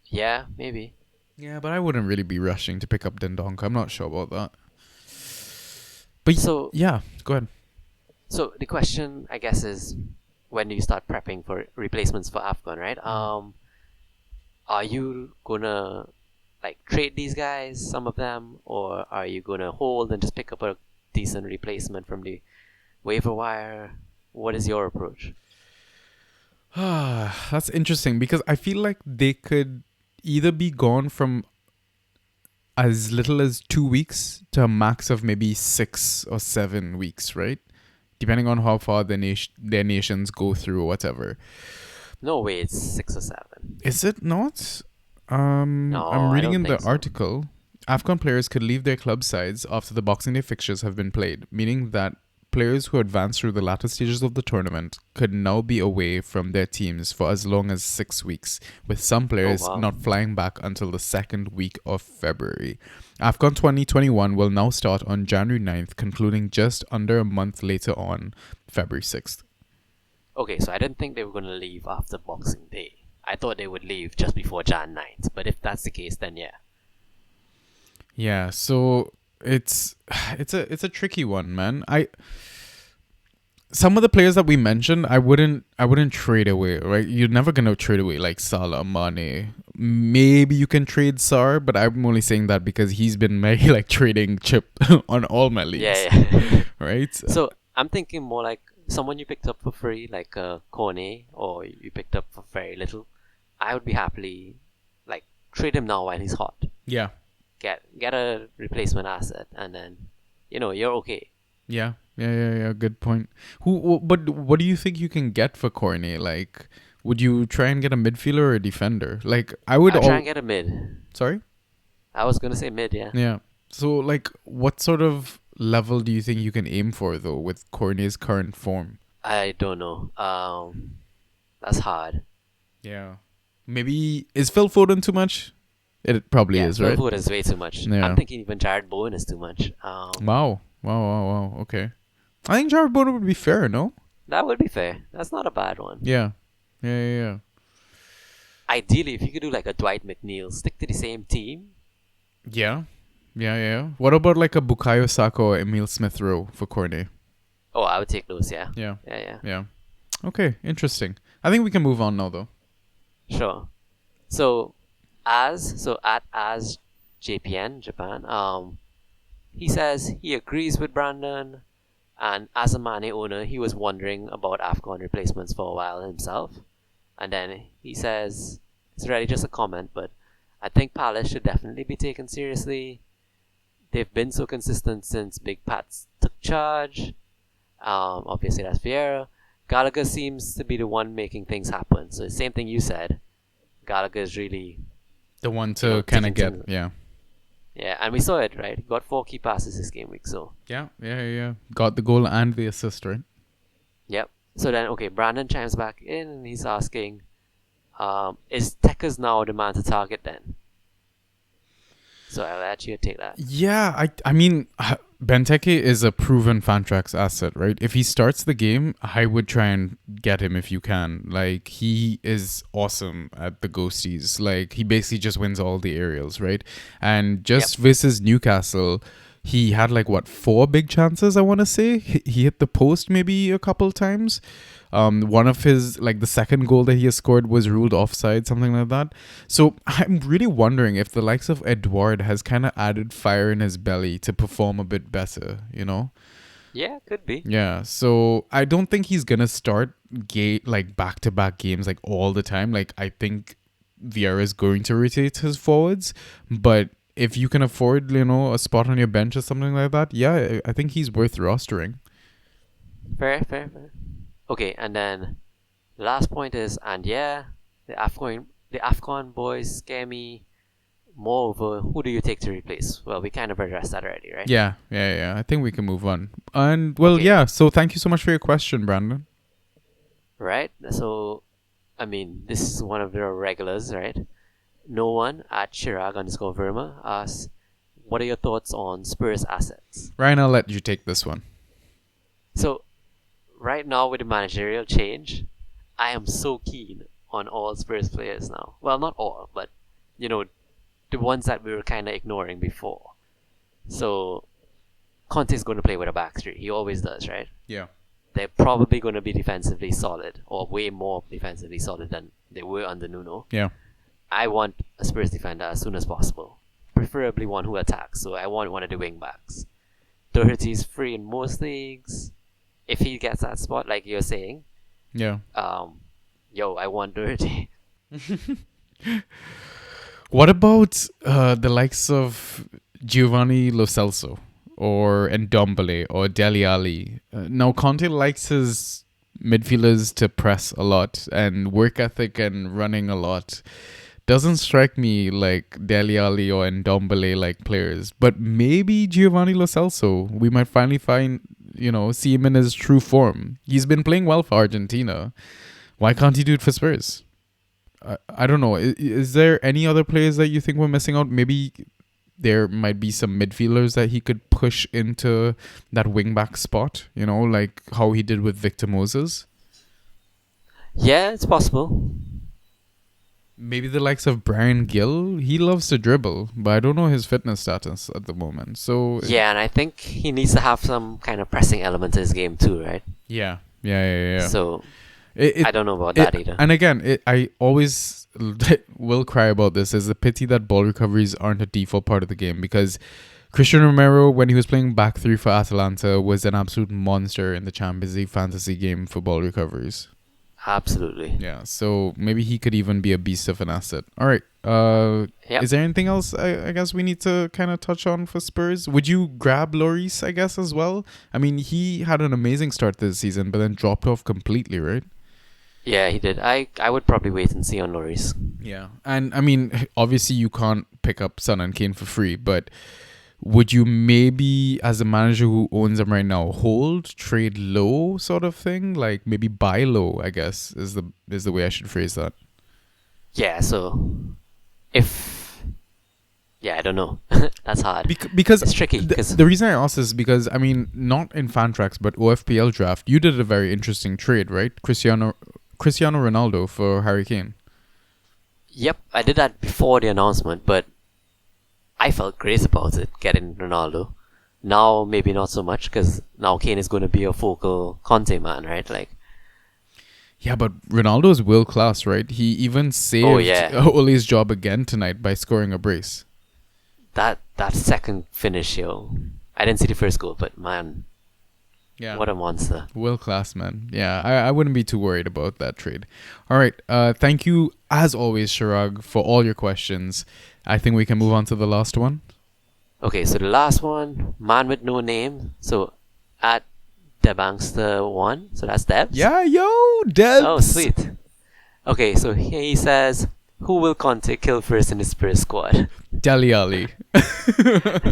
Yeah, maybe. Yeah, but I wouldn't really be rushing to pick up Dendoncker. I'm not sure about that. But go ahead. So the question, I guess, is when do you start prepping for replacements for AFCON, right? Are you gonna trade these guys, some of them, or are you gonna hold and just pick up a decent replacement from the waiver wire? What is your approach? That's interesting because I feel like they could either be gone from as little as 2 weeks to a max of maybe 6 or 7 weeks, right? Depending on how far their nations go through or whatever. No way, it's 6 or 7. Is it not? No, I'm reading in the so. article. AFCON players could leave their club sides after the Boxing Day fixtures have been played, meaning that players who advance through the latter stages of the tournament could now be away from their teams for as long as 6 weeks, with some players not flying back until the second week of February. AFCON 2021 will now start on January 9th, concluding just under a month later on February 6th. okay, so I didn't think they were going to leave after Boxing Day. I thought they would leave just before Jan 9th. But if that's the case, then yeah. Yeah, so it's a tricky one, man. Some of the players that we mentioned, I wouldn't trade away, right? You're never gonna trade away like Salah, Mane. Maybe you can trade Sar, but I'm only saying that because he's been very like trading chip on all my leagues. Yeah. Right? So I'm thinking more like someone you picked up for free, like Cornet, or you picked up for very little. I would be happily like trade him now while he's hot. Yeah. Get a replacement asset, and then you're okay. Yeah. Good point. But what do you think you can get for Cornet? Like, would you try and get a midfielder or a defender? Like, I would try and get a mid. Sorry? I was gonna say mid, yeah. Yeah. So, like, what sort of level do you think you can aim for though with Cornet's current form? I don't know. That's hard. Yeah. Maybe is Phil Foden too much? It probably is, right? Phil Foden is way too much. Yeah. I'm thinking even Jared Bowen is too much. Wow. Okay. I think Jared Bowen would be fair, no? That would be fair. That's not a bad one. Yeah. Ideally, if you could do like a Dwight McNeil, stick to the same team. Yeah. What about like a Bukayo Saka or Emile Smith-Rowe for Cornet? Oh, I would take those, yeah. Yeah. Okay, interesting. I think we can move on now, though. Sure. So at JPN Japan, he says he agrees with Brandon, and as a Mane owner, he was wondering about AFCON replacements for a while himself. And then he says it's really just a comment, but I think Palace should definitely be taken seriously. They've been so consistent since Big Pats took charge. Obviously that's Vieira. Gallagher seems to be the one making things happen. So the same thing you said. Gallagher is really the one to kind of get, yeah. Yeah, and we saw it, right? He got 4 key passes this game week, so. Yeah. Got the goal and the assist, right? Yep. So then, okay, Brandon chimes back in and he's asking, is Tekers now the man to target then? So I'll let you take that. Yeah, I mean, Benteke is a proven Fantrax asset, right? If he starts the game, I would try and get him if you can. Like, he is awesome at the ghosties. Like, he basically just wins all the aerials, right? And just versus Newcastle, he had 4 big chances, I want to say. He hit the post maybe a couple times. One of his, the second goal that he has scored was ruled offside, something like that. So I'm really wondering if the likes of Edouard has kind of added fire in his belly to perform a bit better, you know? Yeah, could be. Yeah, so I don't think he's going to start back-to-back games all the time. I think Vieira is going to rotate his forwards, but if you can afford, a spot on your bench or something like that, yeah, I think he's worth rostering. Fair. Okay, and then the last point is, and yeah, the AFCON boys scare me. Moreover, who do you take to replace? Well, we kind of addressed that already, right? Yeah. I think we can move on. And, yeah, so thank you so much for your question, Brandon. Right, so, I mean, this is one of the regulars, right? No one at Chirag_Verma asks, what are your thoughts on Spurs assets? Ryan, I'll let you take this one. So, right now with the managerial change, I am so keen on all Spurs players now. Well, not all, but, the ones that we were kind of ignoring before. So, Conte's going to play with a back three. He always does, right? Yeah. They're probably going to be defensively solid, or way more defensively solid than they were under Nuno. Yeah. I want a Spurs defender as soon as possible. Preferably one who attacks, so I want one of the wing backs. Doherty's free in most leagues. If he gets that spot, like you're saying, yeah. I want Doherty. What about the likes of Giovanni Lo Celso or Ndombele or Dele Alli? Now, Conte likes his midfielders to press a lot and work ethic and running a lot. Doesn't strike me like Dele Alli or Ndombele like players, but maybe Giovanni Lo Celso. We might finally see him in his true form. He's been playing well for Argentina. Why can't he do it for Spurs? I don't know. Is there any other players that you think we're missing out? Maybe there might be some midfielders that he could push into that wing back spot, like how he did with Victor Moses. Yeah, it's possible. Maybe the likes of Brian Gill. He loves to dribble, but I don't know his fitness status at the moment. So Yeah, and I think he needs to have some kind of pressing element to his game too, right? yeah. So It, I don't know about that either. and again, I always will cry about this. It's a pity that ball recoveries aren't a default part of the game, because Christian Romero, when he was playing back three for Atalanta, was an absolute monster in the Champions League fantasy game for ball recoveries. Absolutely. Yeah, so maybe he could even be a beast of an asset. All right. Yep. Is there anything else I guess we need to kind of touch on for Spurs? Would you grab Lloris, I guess, as well? I mean, he had an amazing start this season, but then dropped off completely, right? Yeah, he did. I would probably wait and see on Lloris. Yeah. And I mean, obviously you can't pick up Son and Kane for free, but would you maybe, as a manager who owns them right now, hold, trade low sort of thing? Like maybe buy low, I guess, is the way I should phrase that. Yeah, so I don't know. That's hard. Because It's tricky. the reason I asked is because, I mean, not in Fantrax, but OFPL draft, you did a very interesting trade, right? Cristiano Ronaldo for Harry Kane. Yep, I did that before the announcement, but I felt great about it, getting Ronaldo. Now, maybe not so much, because now Kane is going to be a focal Conte man, right? Like, Yeah, but Ronaldo is world class, right? He even saved Ole's job again tonight by scoring a brace. that second finish, yo. I didn't see the first goal, but man, Yeah. what a monster. World class, man. Yeah, I wouldn't be too worried about that trade. All right. Thank you, as always, Shirag, for all your questions. I think we can move on to the last one. Okay, so the last one, man with no name. So, at Debangster1, so that's Debs. Yeah, yo, Debs. Oh, sweet. Okay, so here he says, who will Conte kill first in the Spurs squad? Dele Alli.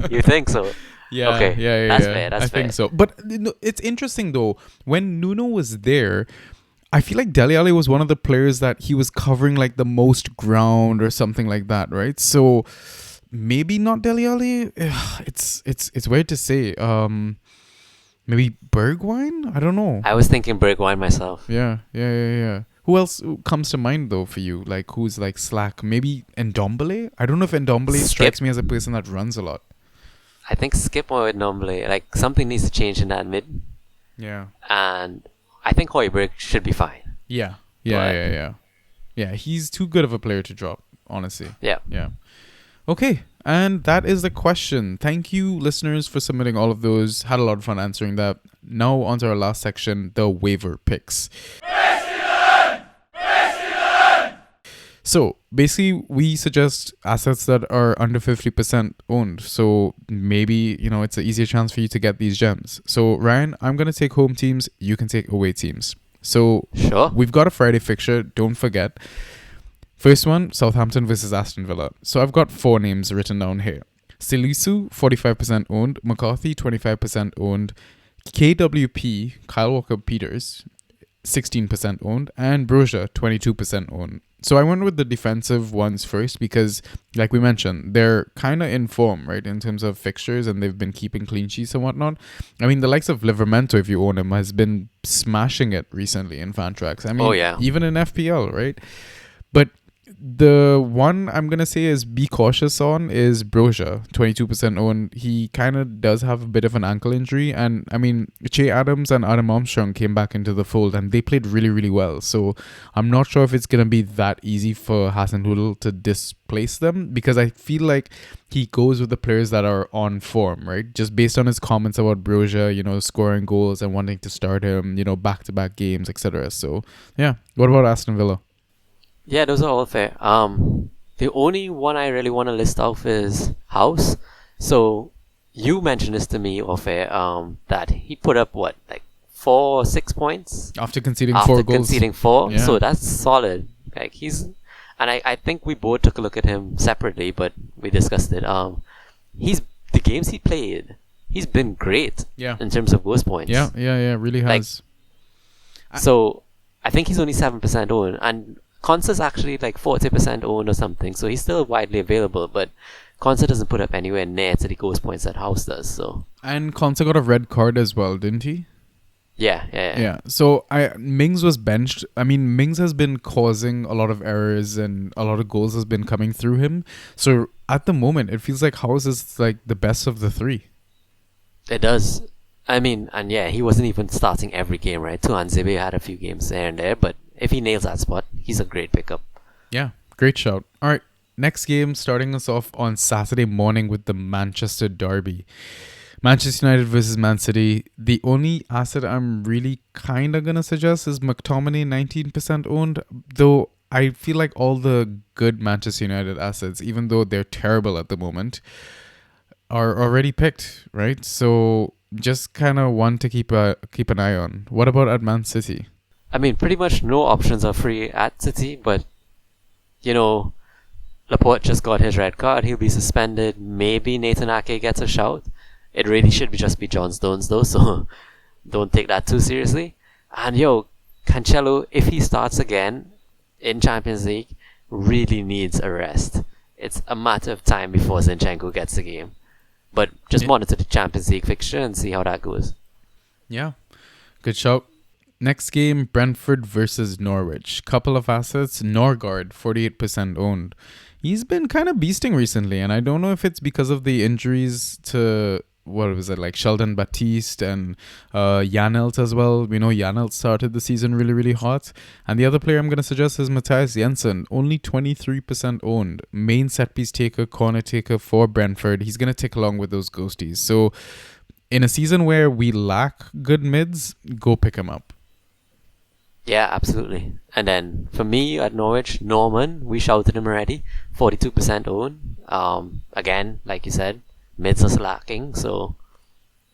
You think so? Yeah, Okay, yeah. that's fair, that's I think so. But it's interesting though. When Nuno was there, I feel like Dele Alli was one of the players that he was covering like the most ground or something like that, right? So maybe not Dele Alli. It's weird to say. Maybe Bergwijn? I don't know. I was thinking Bergwijn myself. Yeah. Who else comes to mind though for you? Like who's like slack? Maybe Ndombele? I don't know if Ndombele Skip. strikes me as a person that runs a lot. I think Skip or Ndombele, like something needs to change in that mid, Yeah. and I think Højbjerg should be fine. Yeah, But- yeah. He's too good of a player to drop, honestly. Yeah. Okay, and that is the question. Thank you, listeners, for submitting all of those. Had a lot of fun answering that. Now on to our last section, the waiver picks. So basically, we suggest assets that are under 50% owned. So maybe, it's an easier chance for you to get these gems. So Ryan, I'm going to take home teams. You can take away teams. So Sure. we've got a Friday fixture. Don't forget. First one, Southampton versus Aston Villa. So I've got 4 names written down here. Silisu, 45% owned. McCarthy, 25% owned. KWP, Kyle Walker-Peters, 16% owned. And Broja, 22% owned. So I went with the defensive ones first because, like we mentioned, they're kind of in form, right, in terms of fixtures, and they've been keeping clean sheets and whatnot. I mean, the likes of Livermento, if you own him, has been smashing it recently in Fantrax. I mean, even in FPL, right? But the one I'm going to say is be cautious on is Broja, 22% owned. He kind of does have a bit of an ankle injury. And I mean, Che Adams and Adam Armstrong came back into the fold and they played really, really well. So I'm not sure if it's going to be that easy for Hasenhüttl to displace them, because I feel like he goes with the players that are on form, right? Just based on his comments about Broja, scoring goals and wanting to start him, back-to-back games, etc. So yeah, what about Aston Villa? Yeah, those are all fair. The only one I really want to list off is Hause. So you mentioned this to me off air, that he put up 4 or 6 points after conceding 4 goals. Conceding 4, Yeah. so that's solid. Like I think we both took a look at him separately, but we discussed it. The games he played, he's been great. Yeah. In terms of goals points. Yeah, really has. So I think he's only 7% owned, and Conce's actually 40% owned or something, so he's still widely available, but Conce doesn't put up anywhere near to the goals points that Hause does. So And Conce got a red card as well, didn't he? Yeah. So Mings was benched. I mean, Mings has been causing a lot of errors and a lot of goals has been coming through him. So at the moment, it feels like Hause is like the best of the three. It does. I mean, and yeah, he wasn't even starting every game, right? Tuan Zibe had a few games here and there, but if he nails that spot, he's a great pickup. Yeah, great shout. All right, next game starting us off on Saturday morning with the Manchester Derby. Manchester United versus Man City. The only asset I'm really kind of going to suggest is McTominay, 19% owned. Though I feel like all the good Manchester United assets, even though they're terrible at the moment, are already picked, right? So just kind of one to keep an eye on. What about at Man City? I mean, pretty much no options are free at City, but, you know, Laporte just got his red card. He'll be suspended. Maybe Nathan Ake gets a shout. It really should just be John Stones though, so don't take that too seriously. And Cancelo, if he starts again in Champions League, really needs a rest. It's a matter of time before Zinchenko gets the game. But just monitor the Champions League fixture and see how that goes. Yeah, good shout. Next game, Brentford versus Norwich. Couple of assets. Norgard, 48% owned. He's been kind of beasting recently, and I don't know if it's because of the injuries to... what was it, like Sheldon Baptiste and Janelt as well. We know Janelt started the season really, really hot. And the other player I'm going to suggest is Matthias Jensen, only 23% owned. Main set piece taker, corner taker for Brentford. He's going to tick along with those ghosties. So in a season where we lack good mids, go pick him up. Yeah, absolutely. And then for me at Norwich, Norman, we shouted him already, 42% owned. Again, like you said, mids are lacking, so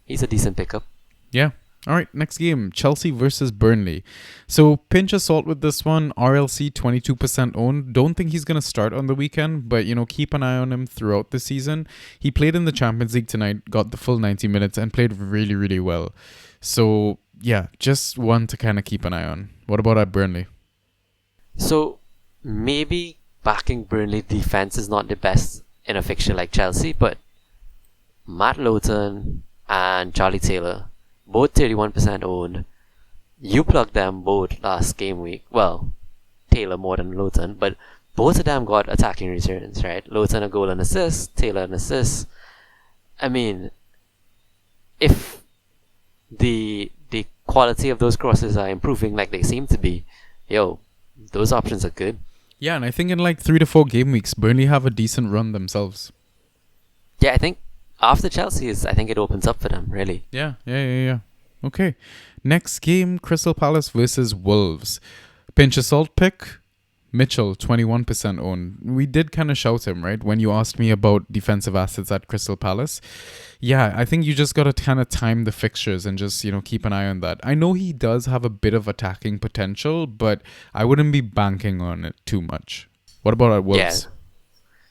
he's a decent pickup. Yeah. All right, next game, Chelsea versus Burnley. So pinch of salt with this one. RLC 22% owned. Don't think he's going to start on the weekend, but keep an eye on him throughout the season. He played in the Champions League tonight, got the full 90 minutes and played really, really well. So yeah, just one to kind of keep an eye on. What about at Burnley? So maybe backing Burnley defense is not the best in a fixture like Chelsea, but Matt Lowton and Charlie Taylor, both 31% owned. You plugged them both last game week. Well, Taylor more than Lowton, but both of them got attacking returns, right? Lowton a goal and assist, Taylor an assist. I mean, if the quality of those crosses are improving like they seem to be, those options are good. Yeah, and I think in like 3 to 4 game weeks, Burnley have a decent run themselves. Yeah, I think after Chelsea I think it opens up for them, really. Yeah. Okay. Next game, Crystal Palace versus Wolves. Pinch of salt pick, Mitchell, 21% owned. We did kind of shout him, right? When you asked me about defensive assets at Crystal Palace. Yeah, I think you just got to kind of time the fixtures and just, keep an eye on that. I know he does have a bit of attacking potential, but I wouldn't be banking on it too much. What about at Wolves? Yeah.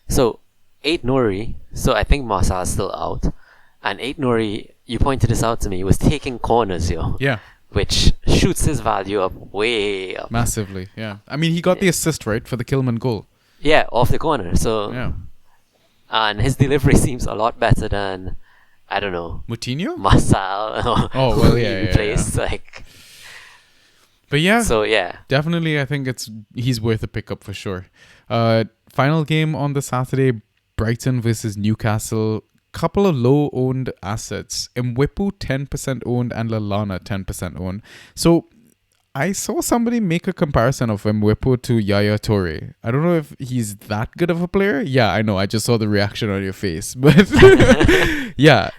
So, 8 Nori, so I think Massa is still out. And 8 Nori, you pointed this out to me, was taking corners, Yeah. Which shoots his value up way up. Massively, yeah. I mean, he got the assist, right, for the Kilman goal. Yeah, off the corner. So yeah. And his delivery seems a lot better than, I don't know, Moutinho? Marçal. Oh, well, yeah. But yeah. So yeah. Definitely, I think he's worth a pickup for sure. Final game on the Saturday, Brighton versus Newcastle. Couple of low-owned assets. Mwepu 10% owned and Lallana 10% owned. So I saw somebody make a comparison of Mwepu to Yaya Toure. I don't know if he's that good of a player. Yeah, I know. I just saw the reaction on your face. But yeah,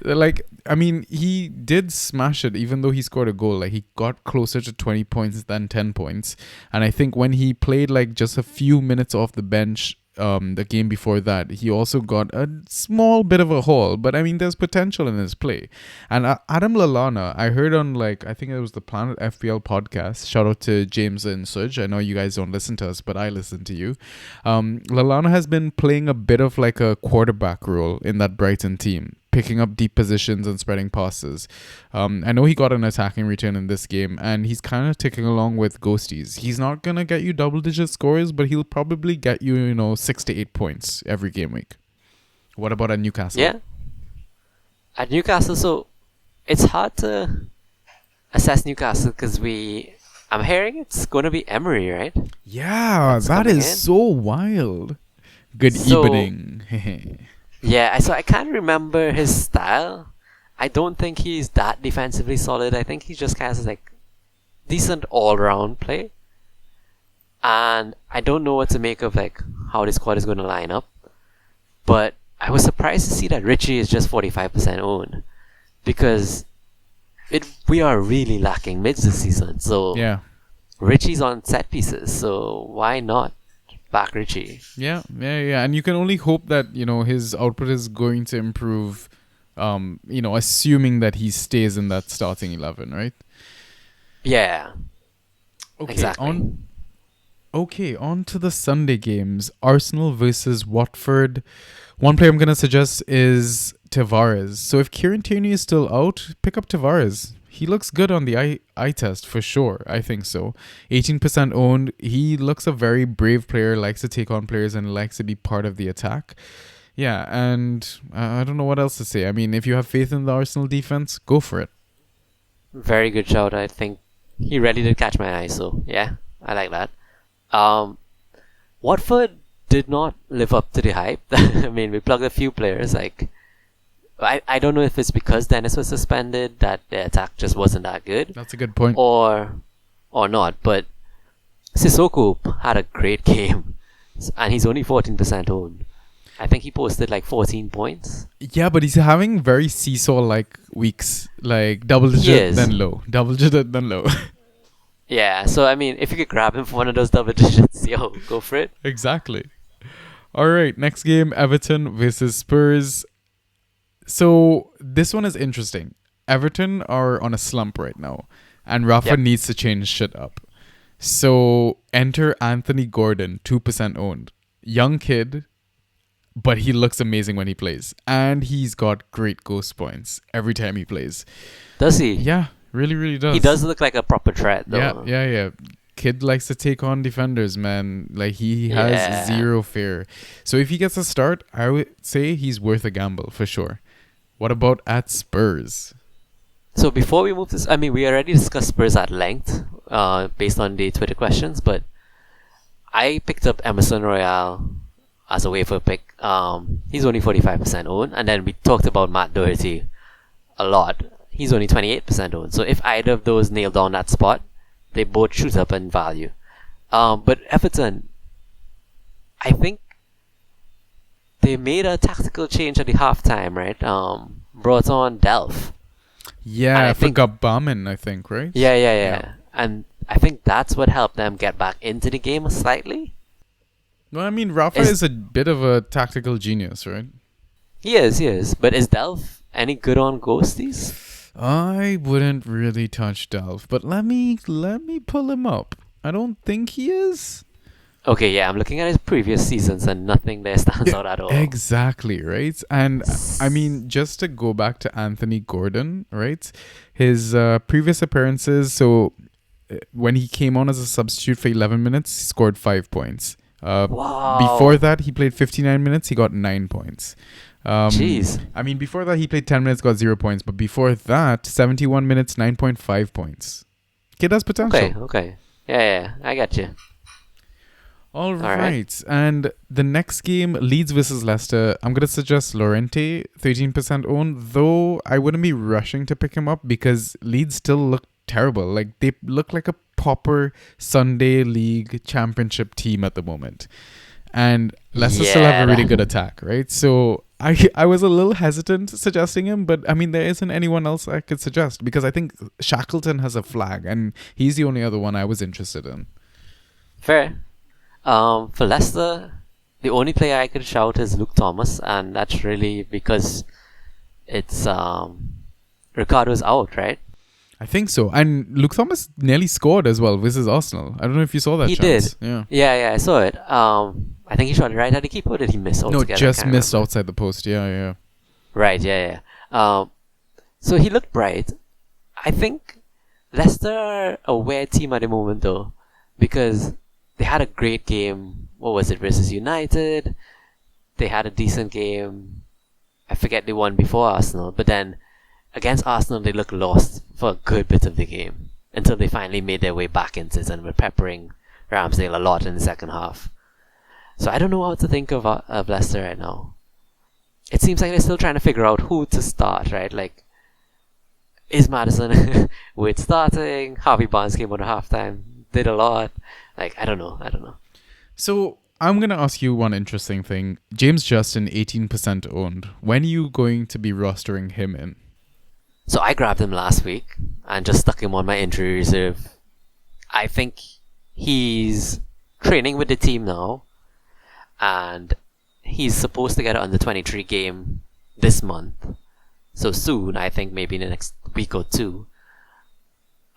he did smash it even though he scored a goal. Like, he got closer to 20 points than 10 points. And I think when he played just a few minutes off the bench, the game before that, he also got a small bit of a haul, but I mean, there's potential in his play. And Adam Lallana, I heard on I think it was the Planet FPL podcast. Shout out to James and Suj. I know you guys don't listen to us, but I listen to you. Lallana has been playing a bit of a quarterback role in that Brighton team, picking up deep positions and spreading passes. I know he got an attacking return in this game, and he's kind of ticking along with ghosties. He's not going to get you double-digit scores, but he'll probably get you, 6 to 8 points every game week. What about at Newcastle? Yeah. At Newcastle, so it's hard to... assess Newcastle because I'm hearing it's going to be Emery, right? Yeah, That's that coming is in. so wild. Good So- evening. Yeah, so I can't remember his style. I don't think he's that defensively solid. I think he just has like decent all-round play. And I don't know what to make of like how the squad is going to line up. But I was surprised to see that Richie is just 45% owned because we are really lacking mids this season. So Yeah. Richie's on set pieces, so why not back Richie? Yeah. And you can only hope that, his output is going to improve, assuming that he stays in that starting 11, right? Yeah, Okay, exactly. on to the Sunday games. Arsenal versus Watford. One player I'm going to suggest is Tavares. So if Kieran Tierney is still out, pick up Tavares. He looks good on the eye test for sure. I think so. 18% owned. He looks a very brave player, likes to take on players and likes to be part of the attack. Yeah, and I don't know what else to say. I mean, if you have faith in the Arsenal defense, go for it. Very good shout. I think he really did catch my eye, so yeah, I like that. Watford did not live up to the hype. I mean, we plugged a few players. Like, I don't know if it's because Dennis was suspended that the attack just wasn't that good, That's a good point. or not. But Sissoko had a great game, and he's only 14% owned. I think he posted like 14 points. Yeah, but he's having very seesaw-like weeks. Like double digit, is. then low. Double digit, then low. Yeah, so I mean, if you could grab him for one of those double digits, yo, go for it. Exactly. All right, next game, Everton versus Spurs. So this one is interesting. Everton are on a slump right now, and Rafa Yep. needs to change shit up. So enter Anthony Gordon, 2% owned. Young kid, but he looks amazing when he plays. And he's got great ghost points every time he plays. Does he? Yeah, really does. He does look like a proper threat, though. Yeah. Kid likes to take on defenders, man. Like he has Yeah. zero fear. So if he gets a start, I would say he's worth a gamble for sure. What about at Spurs? So before we move this, I mean, we already discussed Spurs at length, based on the Twitter questions, but I picked up Emerson Royale as a waiver pick. He's only 45% owned, and then we talked about Matt Doherty a lot. He's only 28% owned. So if either of those nail down that spot, they both shoot up in value. But Everton, I think they made a tactical change at the halftime, right? Brought on Delph. Yeah, And I for think- Gabbaman, I think, right? Yeah. And I think that's what helped them get back into the game slightly. Well, I mean, Rafa Is- is a bit of a tactical genius, right? He is. But is Delph any good on ghosties? I wouldn't really touch Delph, but let me pull him up. I don't think he is. Okay, yeah, I'm looking at his previous seasons and nothing there stands out at all. Exactly, right? And I mean, just to go back to Anthony Gordon, right? His previous appearances, so when he came on as a substitute for 11 minutes, he scored 5 points. Wow. Before that, he played 59 minutes, he got 9 points. Jeez. I mean, before that, he played 10 minutes, got 0 points. But before that, 71 minutes, 9.5 points. Kid has potential. Okay. Yeah, I got you. All right. right. And the next game, Leeds versus Leicester. I'm going to suggest Llorente, 13% owned, though I wouldn't be rushing to pick him up because Leeds still look terrible. Like, they look like a proper Sunday League championship team at the moment. And Leicester still have a really good attack, right? So I was a little hesitant suggesting him, but I mean, there isn't anyone else I could suggest because I think Shackleton has a flag and he's the only other one I was interested in. Fair. For Leicester, the only player I could shout is Luke Thomas, and that's really because it's Ricardo's out, right? I think so. And Luke Thomas nearly scored as well versus Arsenal. I don't know if you saw that He chance. did. Yeah. Yeah, I saw it. I think he shot it right at the keeper. Or did he miss altogether? No, just Can't missed remember. outside the post. Yeah. Right, yeah. So he looked bright. I think Leicester are a weird team at the moment, though, because they had a great game. What was it, versus United? They had a decent game. I forget the one before Arsenal, but then against Arsenal, they looked lost for a good bit of the game until they finally made their way back into it and were peppering Ramsdale a lot in the second half. So I don't know what to think of Leicester right now. It seems like they're still trying to figure out who to start, right? Like, is Maddison with starting? Harvey Barnes came on at halftime, did a lot. Like, I don't know. So I'm going to ask you one interesting thing. James Justin, 18% owned. When are you going to be rostering him in? So I grabbed him last week and just stuck him on my injury reserve. I think he's training with the team now, and he's supposed to get an under 23 game this month. So soon, I think maybe in the next week or two.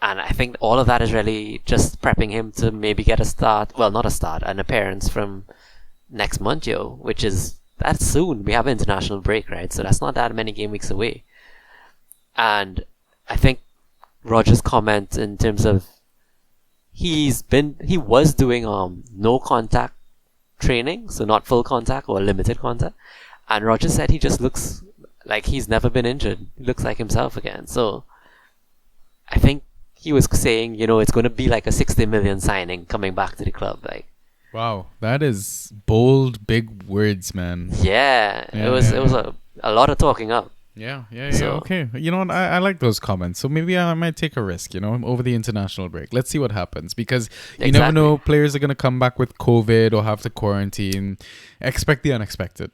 And I think all of that is really just prepping him to maybe get a start. Well, not a start, an appearance from next month, that's soon. We have an international break, right? So that's not that many game weeks away. And I think Roger's comment in terms of he was doing no contact training, so not full contact or limited contact. And Roger said he just looks like he's never been injured. He looks like himself again. So I think he was saying, it's going to be like a 60 million signing coming back to the club. Like, wow, that is bold, big words, man. It was a lot of talking up. Yeah. Okay. You know what? I like those comments. So maybe I might take a risk, over the international break. Let's see what happens, because you never know. Players are going to come back with COVID or have to quarantine. Expect the unexpected.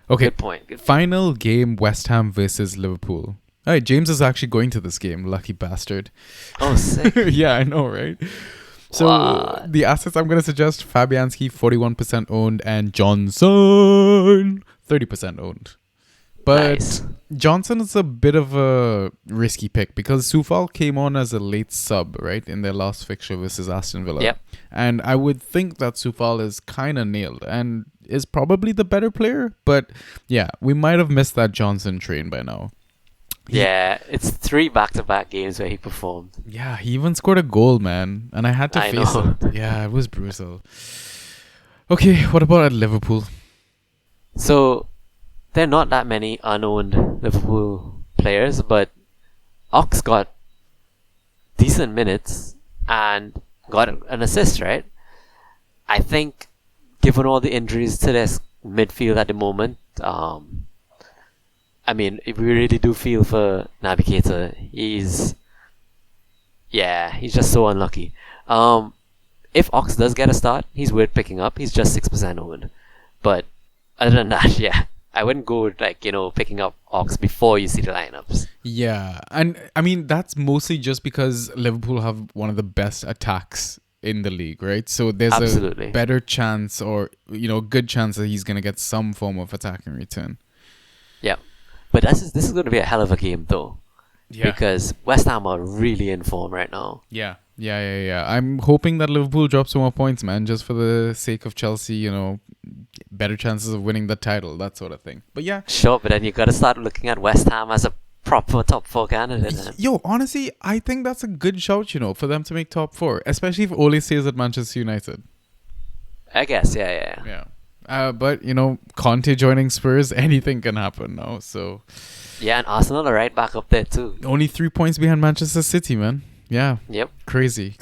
Okay. Good point. Final game, West Ham versus Liverpool. All right, James is actually going to this game. Lucky bastard. Oh, sick. Yeah, I know, right? So the assets I'm going to suggest, Fabianski, 41% owned, and Johnson, 30% owned. But nice. Johnson is a bit of a risky pick because Soufal came on as a late sub, right, in their last fixture versus Aston Villa. Yep. And I would think that Soufal is kind of nailed and is probably the better player. But yeah, we might have missed that Johnson train by now. Yeah, it's 3 back-to-back games where he performed. Yeah, he even scored a goal, man. And I had to face know. it. Yeah, it was brutal. Okay, what about at Liverpool? So, there are not that many unowned Liverpool players, but Ox got decent minutes and got an assist, right? I think, given all the injuries to this midfield at the moment, we really do feel for Navigator. He's just so unlucky. If Ox does get a start, he's worth picking up. He's just 6% owned. But other than that, yeah, I wouldn't go picking up Ox before you see the lineups. Yeah, and I mean that's mostly just because Liverpool have one of the best attacks in the league, right? So there's Absolutely. a better chance, or good chance that he's gonna get some form of attacking return. Yeah, but this is going to be a hell of a game though. Yeah. Because West Ham are really in form right now. Yeah. I'm hoping that Liverpool drops some more points, man, just for the sake of Chelsea, better chances of winning the title, that sort of thing. But yeah. Sure, but then you got to start looking at West Ham as a proper top 4 candidate. Then. Yo, honestly, I think that's a good shout, for them to make top 4, especially if Ole stays at Manchester United. I guess, yeah. But, Conte joining Spurs, anything can happen now, so... Yeah, and Arsenal are right back up there too. Only 3 points behind Manchester City, man. Yeah. Yep. Crazy.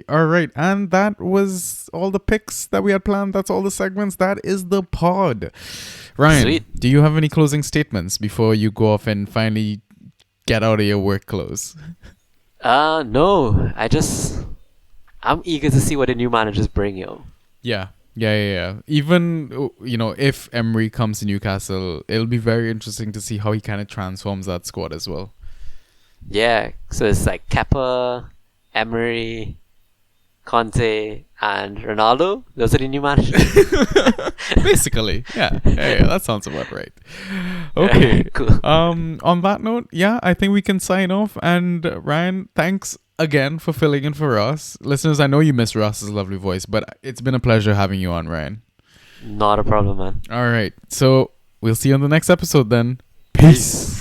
All right. And that was all the picks that we had planned. That's all the segments. That is the pod. Ryan, Sweet. Do you have any closing statements before you go off and finally get out of your work clothes? No. I'm eager to see what the new managers bring, yo. Yeah. Even, if Emery comes to Newcastle, it'll be very interesting to see how he kind of transforms that squad as well. Yeah, so it's like Kepa, Emery, Conte, and Ronaldo. Those are the new managers. Basically, yeah, that sounds about right. Okay, cool. On that note, yeah, I think we can sign off. And Ryan, thanks again for filling in for Ross. Listeners, I know you miss Ross's lovely voice, but it's been a pleasure having you on, Ryan. Not a problem, man. All right, so we'll see you on the next episode then. Peace.